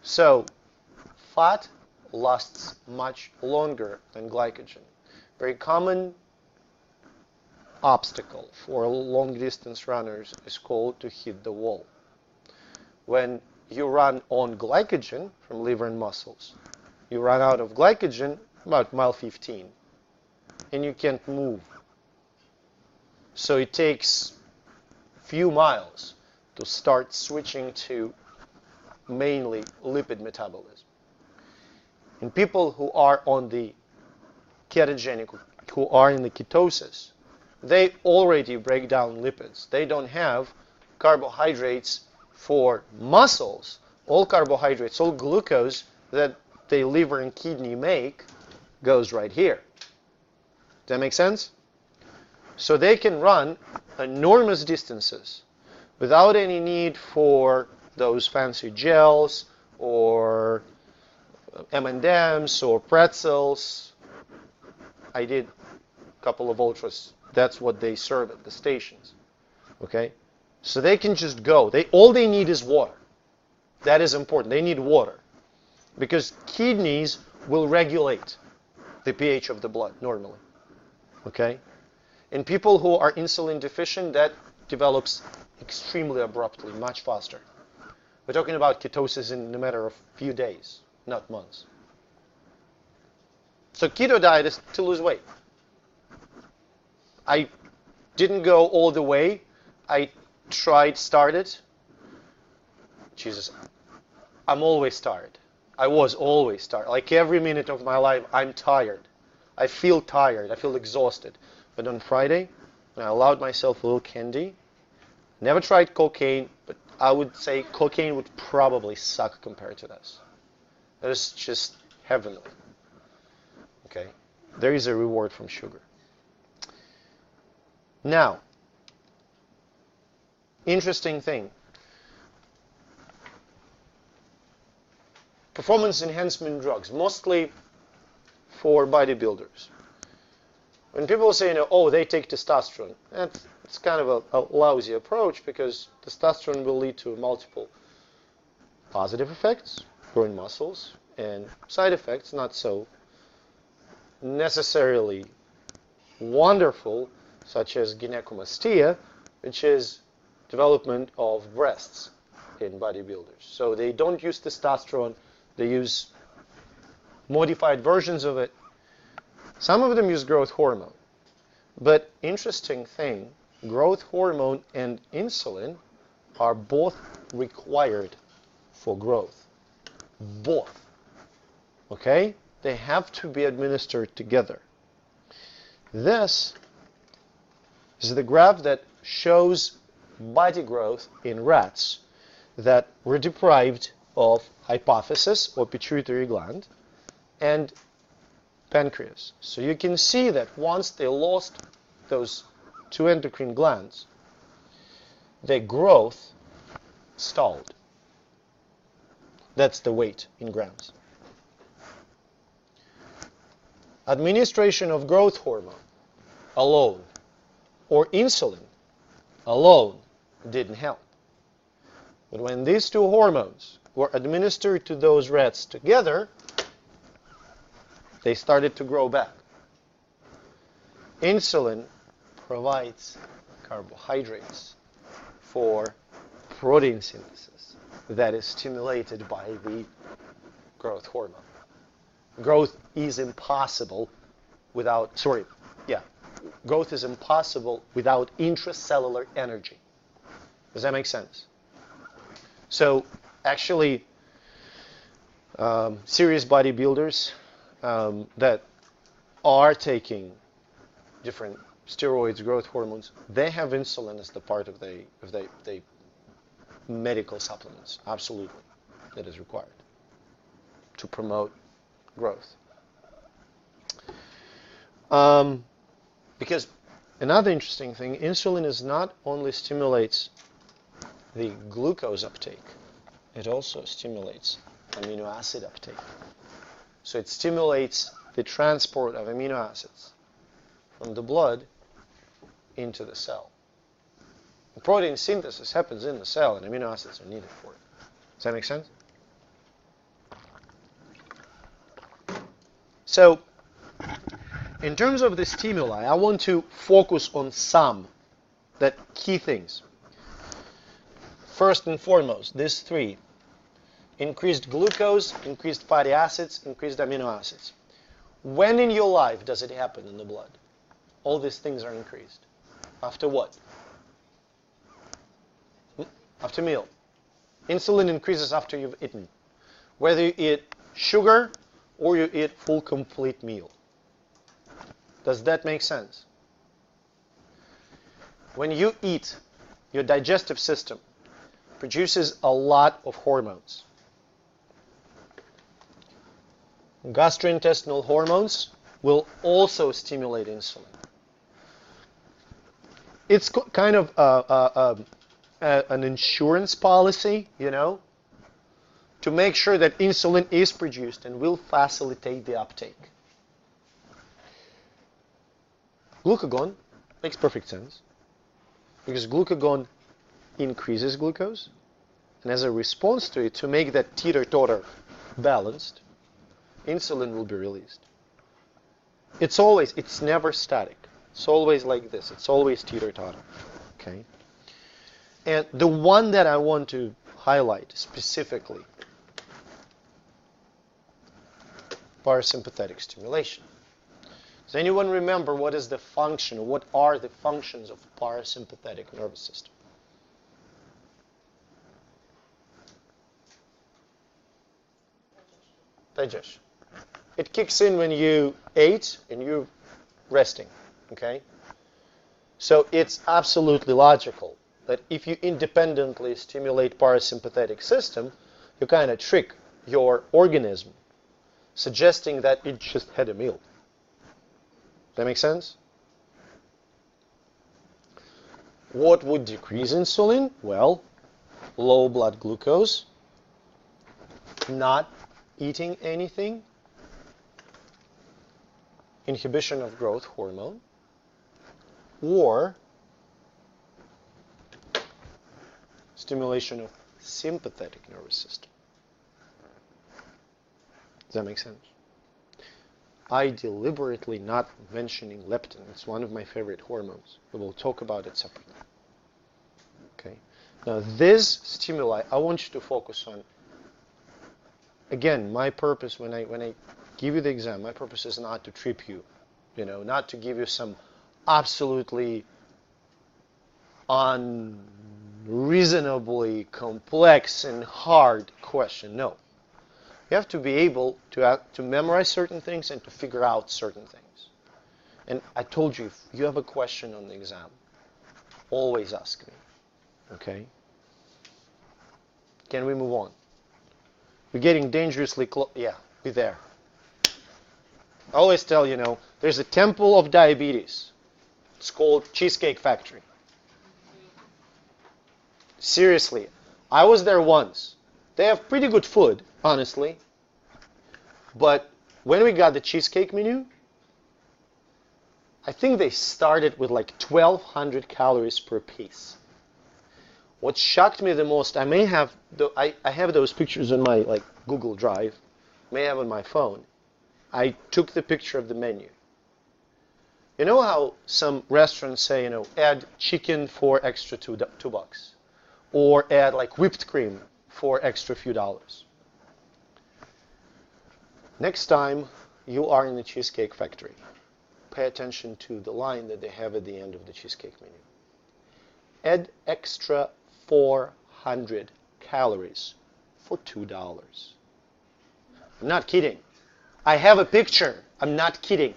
So fat lasts much longer than glycogen. Very common obstacle for long distance runners is called to hit the wall. When you run on glycogen from liver and muscles, you run out of glycogen about mile 15 and you can't move. So it takes few miles to start switching to mainly lipid metabolism. In people who are on the ketogenic, who are in the ketosis, they already break down lipids. They don't have carbohydrates for muscles. All carbohydrates, all glucose that the liver and kidney make goes right here. Does that make sense? So they can run enormous distances without any need for those fancy gels or M&Ms or pretzels. I did a couple of ultras. That's what they serve at the stations. Okay? So they can just go. All they need is water. That is important. They need water because kidneys will regulate the pH of the blood normally. Okay? In people who are insulin deficient, that develops extremely abruptly, much faster. We're talking about ketosis in a matter of few days, not months. So keto diet is to lose weight. I didn't go all the way. I started. Jesus, I'm always tired. I was always tired. Like every minute of my life, I'm tired. I feel tired. I feel exhausted. But on Friday, I allowed myself a little candy. Never tried cocaine, but I would say cocaine would probably suck compared to this. It is just heavenly. Okay? There is a reward from sugar. Now, interesting thing. Performance enhancement drugs, mostly for bodybuilders. When people say, oh, they take testosterone, it's kind of a lousy approach because testosterone will lead to multiple positive effects, growing muscles, and side effects not so necessarily wonderful, such as gynecomastia, which is development of breasts in bodybuilders. So they don't use testosterone, they use modified versions of it. Some of them use growth hormone. But interesting thing, growth hormone and insulin are both required for growth. Both. Okay? They have to be administered together. This is the graph that shows body growth in rats that were deprived of hypophysis or pituitary gland and pancreas. So you can see that once they lost those two endocrine glands, their growth stalled. That's the weight in grams. Administration of growth hormone alone or insulin alone didn't help. But when these two hormones were administered to those rats together, they started to grow back. Insulin provides carbohydrates for protein synthesis that is stimulated by the growth hormone. Growth is impossible without, growth is impossible without intracellular energy. Does that make sense? So actually, serious bodybuilders that are taking different steroids, growth hormones, they have insulin as the part of the medical supplements. Absolutely, that is required to promote growth. Because another interesting thing, insulin is not only stimulates the glucose uptake, it also stimulates amino acid uptake. So it stimulates the transport of amino acids from the blood into the cell. The protein synthesis happens in the cell and amino acids are needed for it. Does that make sense? So, in terms of the stimuli, I want to focus on some key things. First and foremost, these three: increased glucose, increased fatty acids, increased amino acids. When in your life does it happen in the blood? All these things are increased. After what? After meal. Insulin increases after you've eaten. Whether you eat sugar or you eat full complete meal. Does that make sense? When you eat, your digestive system produces a lot of hormones. Gastrointestinal hormones will also stimulate insulin. It's kind of an insurance policy, to make sure that insulin is produced and will facilitate the uptake. Glucagon makes perfect sense because glucagon increases glucose And as a response to it, to make that teeter-totter balanced, insulin will be released. It's never static. It's always like this. It's always teeter-totter. Okay? And the one that I want to highlight specifically, parasympathetic stimulation. Does anyone remember what is the function, or what are the functions of parasympathetic nervous system? Digestion. It kicks in when you ate and you're resting, okay? So it's absolutely logical that if you independently stimulate parasympathetic system, you kind of trick your organism, suggesting that it just had a meal. That make sense? What would decrease insulin? Well, low blood glucose, not eating anything, inhibition of growth hormone, or stimulation of sympathetic nervous system. Does that make sense? I deliberately not mentioning leptin. It's one of my favorite hormones. We will talk about it separately. Okay. Now this stimuli, I want you to focus on. Again, my purpose when I give you the exam, my purpose is not to trip you, not to give you some absolutely unreasonably complex and hard question. No. You have to be able to memorize certain things and to figure out certain things. And I told you, if you have a question on the exam, always ask me. Okay? Can we move on? We're getting dangerously close. Yeah, we're there. I always tell there's a temple of diabetes. It's called Cheesecake Factory. Seriously, I was there once. They have pretty good food, honestly. But when we got the cheesecake menu, I think they started with like 1,200 calories per piece. What shocked me the most, I have those pictures on my Google Drive, may have on my phone. I took the picture of the menu. You know how some restaurants say, add chicken for extra $2, or add whipped cream for extra few dollars. Next time you are in the Cheesecake Factory, pay attention to the line that they have at the end of the cheesecake menu. Add extra 400 calories for $2. I'm not kidding. I have a picture. I'm not kidding.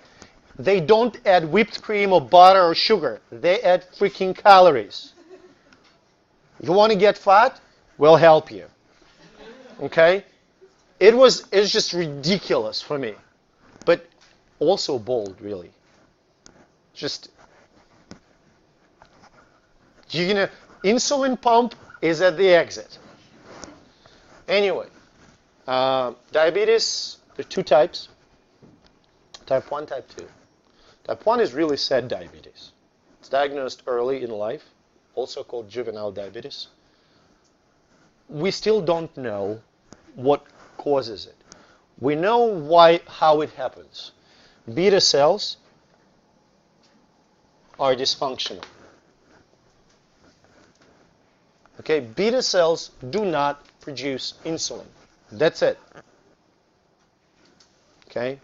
They don't add whipped cream or butter or sugar. They add freaking calories. You want to get fat? We'll help you. Okay? It's just ridiculous for me. But also bold, really. Just, insulin pump is at the exit. Anyway, diabetes, there are two types. Type 1, type 2. Type 1 is really sad diabetes. It's diagnosed early in life, also called juvenile diabetes. We still don't know what causes it. We know how it happens. Beta cells are dysfunctional. Okay, beta cells do not produce insulin. That's it. Okay?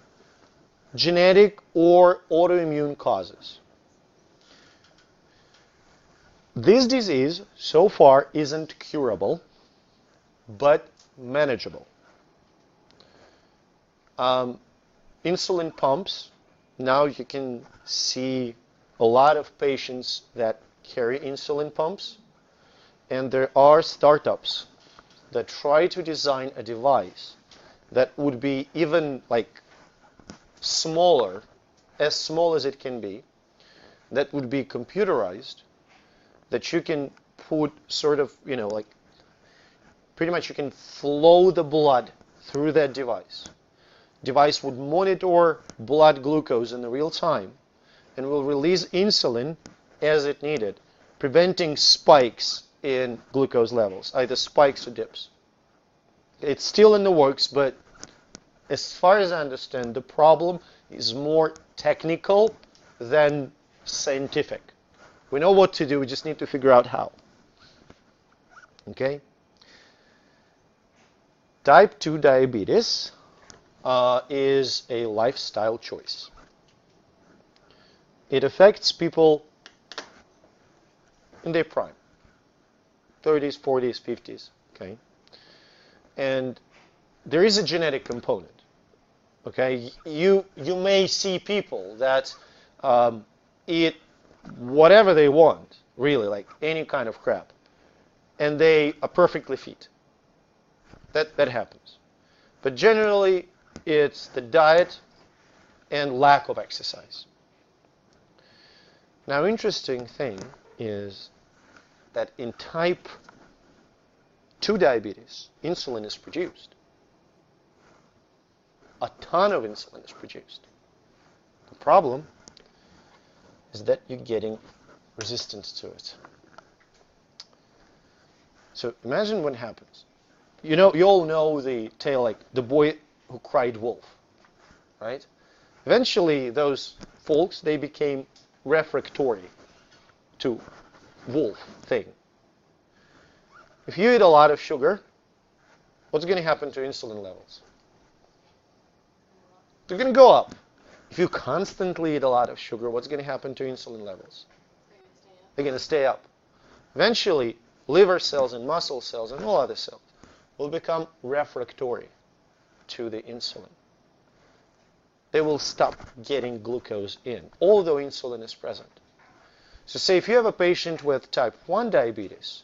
Genetic or autoimmune causes. This disease, so far, isn't curable, but manageable. Insulin pumps, now you can see a lot of patients that carry insulin pumps, and there are startups that try to design a device that would be even smaller, as small as it can be, that would be computerized, that you can put sort of, pretty much you can flow the blood through that device. Device would monitor blood glucose in the real time and will release insulin as it needed, preventing spikes in glucose levels, either spikes or dips. It's still in the works, but as far as I understand, the problem is more technical than scientific. We know what to do, we just need to figure out how. Okay? Type 2 diabetes is a lifestyle choice. It affects people in their prime, 30s, 40s, 50s, okay? And there is a genetic component, okay? You may see people that eat whatever they want, really, like any kind of crap, and they are perfectly fit. That happens. But generally, it's the diet and lack of exercise. Now, interesting thing is that in type 2 diabetes, insulin is produced. A ton of insulin is produced. The problem is that you're getting resistance to it. So imagine what happens. You all know the tale, like the boy who cried wolf, right? Eventually, those folks, they became refractory to wolf thing. If you eat a lot of sugar, what's going to happen to insulin levels? They're going to go up. If you constantly eat a lot of sugar, what's going to happen to insulin levels? They're going to stay up. Eventually, liver cells and muscle cells and all other cells will become refractory to the insulin. They will stop getting glucose in, although insulin is present. So say if you have a patient with type 1 diabetes,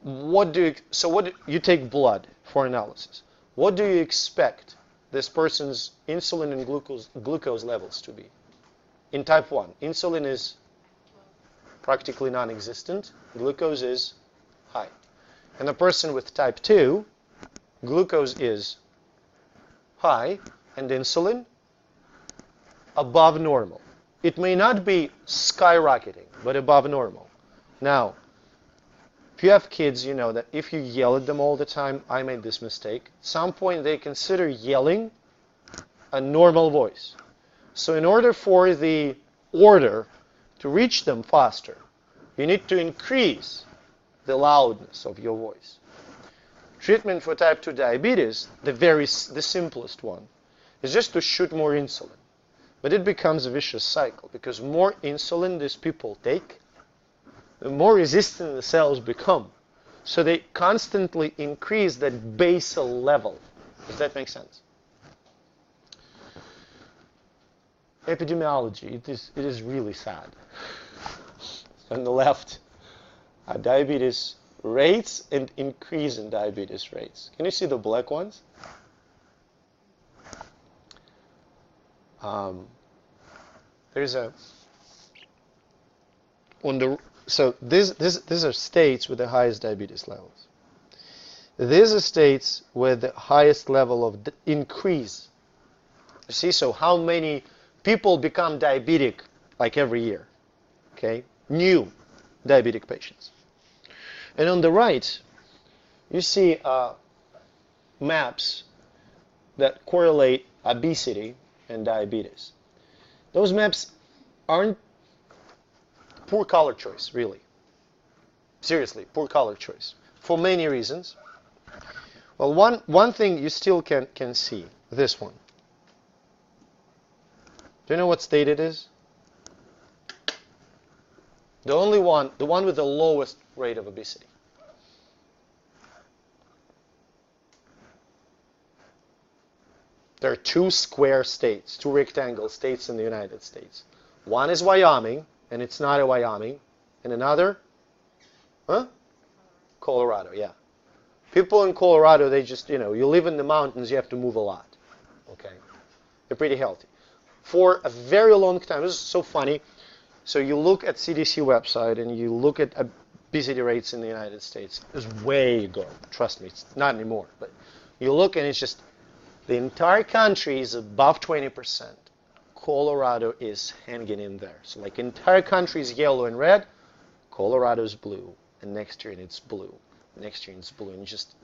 you take blood for analysis. What do you expect this person's insulin and glucose levels to be? In type 1, insulin is practically non-existent. Glucose is high. And the person with type 2, glucose is high and insulin above normal. It may not be skyrocketing, but above normal. Now, if you have kids, you know that if you yell at them all the time, I made this mistake, at some point they consider yelling a normal voice. So in order for the order to reach them faster, you need to increase the loudness of your voice. Treatment for type 2 diabetes, the simplest one, is just to shoot more insulin. But it becomes a vicious cycle, because more insulin these people take, the more resistant the cells become. So they constantly increase that basal level. Does that make sense? Epidemiology, it is really sad. On the left are diabetes rates and increase in diabetes rates. Can you see the black ones? So these are states with the highest diabetes levels. These are states with the highest level of increase. You see, so how many people become diabetic like every year? Okay, new diabetic patients. And on the right, you see maps that correlate obesity and diabetes. Those maps aren't poor color choice, really. Seriously, poor color choice. For many reasons. Well, one thing you still can see, this one. Do you know what state it is? The one with the lowest rate of obesity. There are two square states, two rectangle states in the United States. One is Wyoming, and it's not a Wyoming. And another? Colorado, yeah. People in Colorado, they just, you live in the mountains, you have to move a lot. Okay? They're pretty healthy. For a very long time, this is so funny. So you look at CDC website and you look at obesity rates in the United States. It's way ago. Trust me, it's not anymore. But you look and it's just, the entire country is above 20%. Colorado is hanging in there. So like entire country is yellow and red. Colorado's blue, and next year it's blue, next year it's blue, and just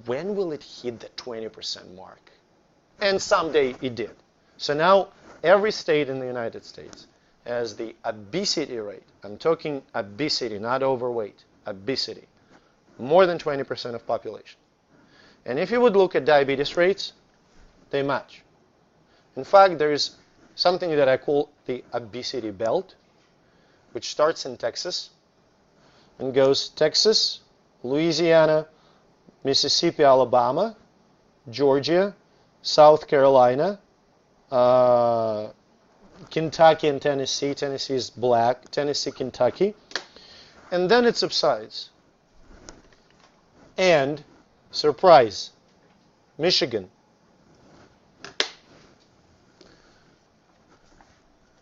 when will it hit the 20% mark? And someday it did. So now every state in the United States has the obesity rate. I'm talking obesity, not overweight, obesity. More than 20% of population. And if you would look at diabetes rates, they match. In fact, there is something that I call the obesity belt, which starts in Texas and goes Texas, Louisiana, Mississippi, Alabama, Georgia, South Carolina, Kentucky and Tennessee. Tennessee is black. Tennessee, Kentucky. And then it subsides. And, surprise, Michigan.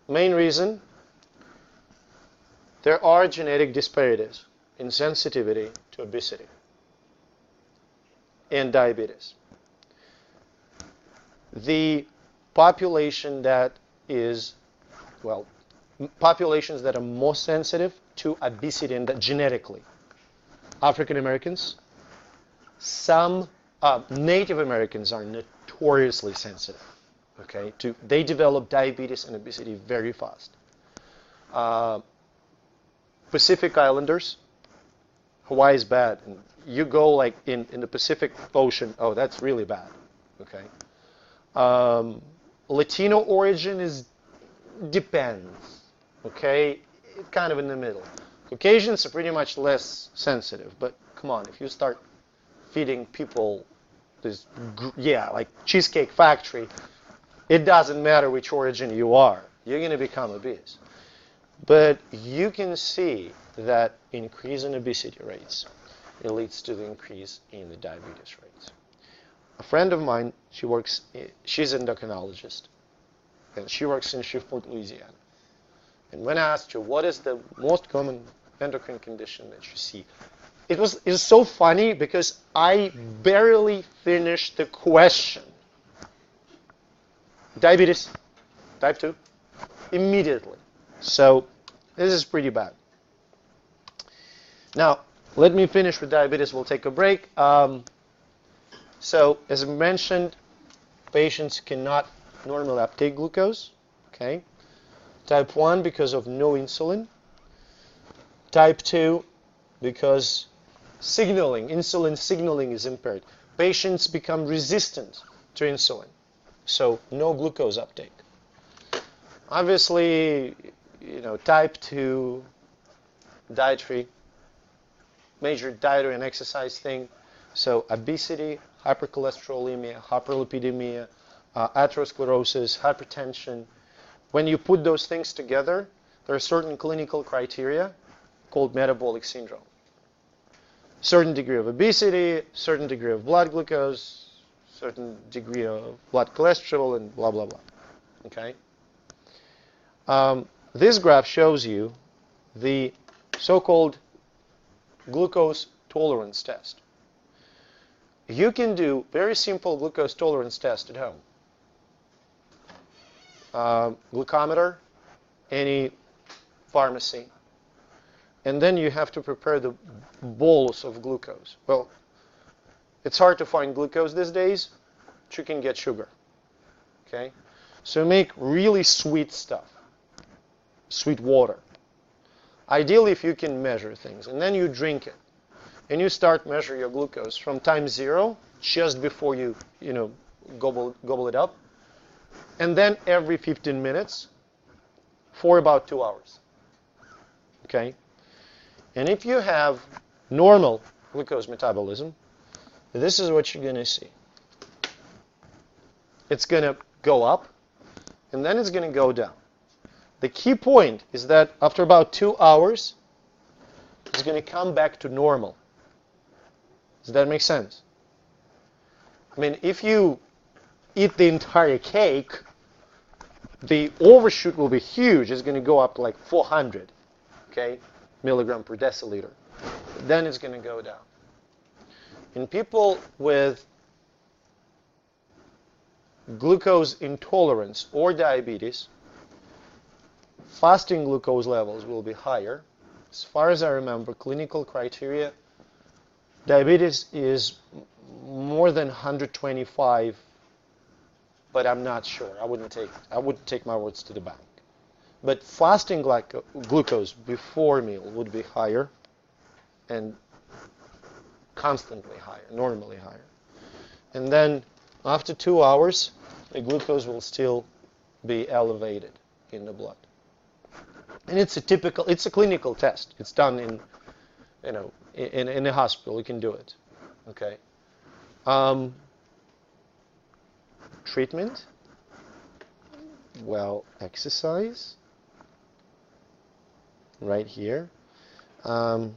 Main reason, there are genetic disparities in sensitivity to obesity and diabetes. The population that is, well, populations that are more sensitive to obesity and that genetically, African Americans, some Native Americans are notoriously sensitive. Okay, they develop diabetes and obesity very fast. Pacific Islanders, Hawaii is bad. And you go like in the Pacific Ocean, oh, that's really bad. Okay. Latino origin depends. Okay, kind of in the middle. Caucasians are pretty much less sensitive, but come on, if you start feeding people this, like Cheesecake Factory, it doesn't matter which origin you are. You're going to become obese. But you can see that increase in obesity rates, it leads to the increase in the diabetes rates. A friend of mine, she's an endocrinologist, and she works in Shreveport, Louisiana. And when I asked her, what is the most common endocrine condition that you see? It was so funny because I barely finished the question. Diabetes, type 2, immediately. So this is pretty bad. Now, let me finish with diabetes. We'll take a break. So, as I mentioned, patients cannot normally uptake glucose. Okay. Type 1 because of no insulin. Type 2 because insulin signaling is impaired. Patients become resistant to insulin. So no glucose uptake. Obviously, type 2 major dietary and exercise thing. So obesity, hypercholesterolemia, hyperlipidemia, atherosclerosis, hypertension. When you put those things together, there are certain clinical criteria called metabolic syndrome. Certain degree of obesity, certain degree of blood glucose, certain degree of blood cholesterol, and blah, blah, blah. Okay? This graph shows you the so-called glucose tolerance test. You can do very simple glucose tolerance test at home. Glucometer, any pharmacy. And then you have to prepare the bolus of glucose. Well, it's hard to find glucose these days, but you can get sugar. Okay? So make really sweet stuff. Sweet water. Ideally, if you can measure things. And then you drink it. And you start measuring your glucose from time 0, just before you gobble it up. And then every 15 minutes for about 2 hours. Okay? And if you have normal glucose metabolism, this is what you're going to see. It's going to go up, and then it's going to go down. The key point is that after about 2 hours, it's going to come back to normal. Does that make sense? I mean, if you eat the entire cake, the overshoot will be huge. It's going to go up to like 400, milligram per deciliter. Then it's going to go down. In people with glucose intolerance or diabetes, fasting glucose levels will be higher, as far as I remember, clinical criteria, diabetes is more than 125, but I'm not sure. I wouldn't take my words to the bank. But fasting glucose before meal would be higher and constantly higher, normally higher. And then after 2 hours, the glucose will still be elevated in the blood. And it's a clinical test. It's done in a hospital. You can do it. Okay. Treatment? Well, exercise. Right here. So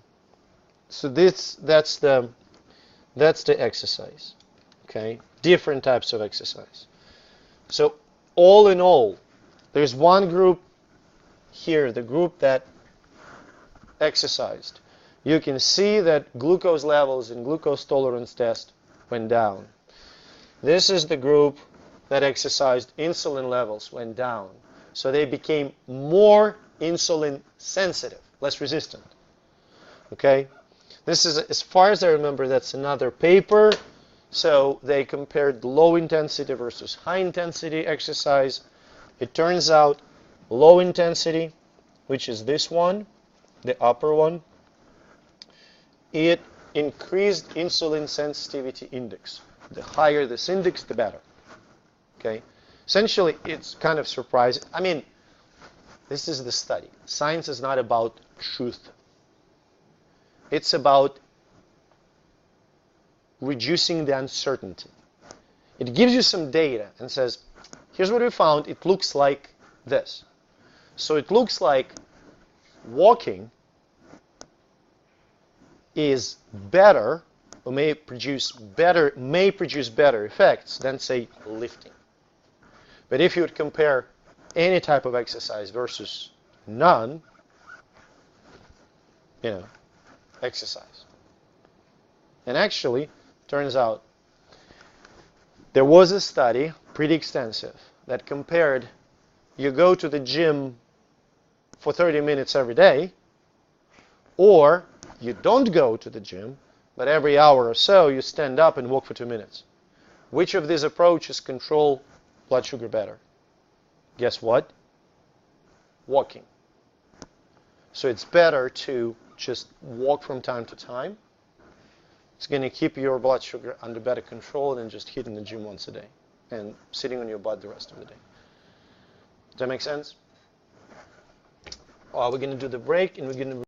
that's the exercise. Okay. Different types of exercise. So all in all, there's one group here, the group that exercised. You can see that glucose levels in glucose tolerance test went down. This is the group that exercised, insulin levels went down. So they became more insulin sensitive, less resistant. Okay? This is, as far as I remember, that's another paper. So they compared low intensity versus high intensity exercise. It turns out low intensity, which is this one, the upper one, it increased insulin sensitivity index. The higher this index, the better. Okay? Essentially, it's kind of surprising. I mean, this is the study. Science is not about truth. It's about reducing the uncertainty. It gives you some data and says, here's what we found. It looks like this. So it looks like walking is better, or may produce better effects than, say, lifting. But if you would compare any type of exercise versus none, exercise. And actually, turns out there was a study, pretty extensive, that compared you go to the gym for 30 minutes every day, or you don't go to the gym, but every hour or so you stand up and walk for 2 minutes. Which of these approaches control blood sugar better? Guess what? Walking. So it's better to just walk from time to time. It's going to keep your blood sugar under better control than just hitting the gym once a day and sitting on your butt the rest of the day. Does that make sense? We're going to do the break, and we're going to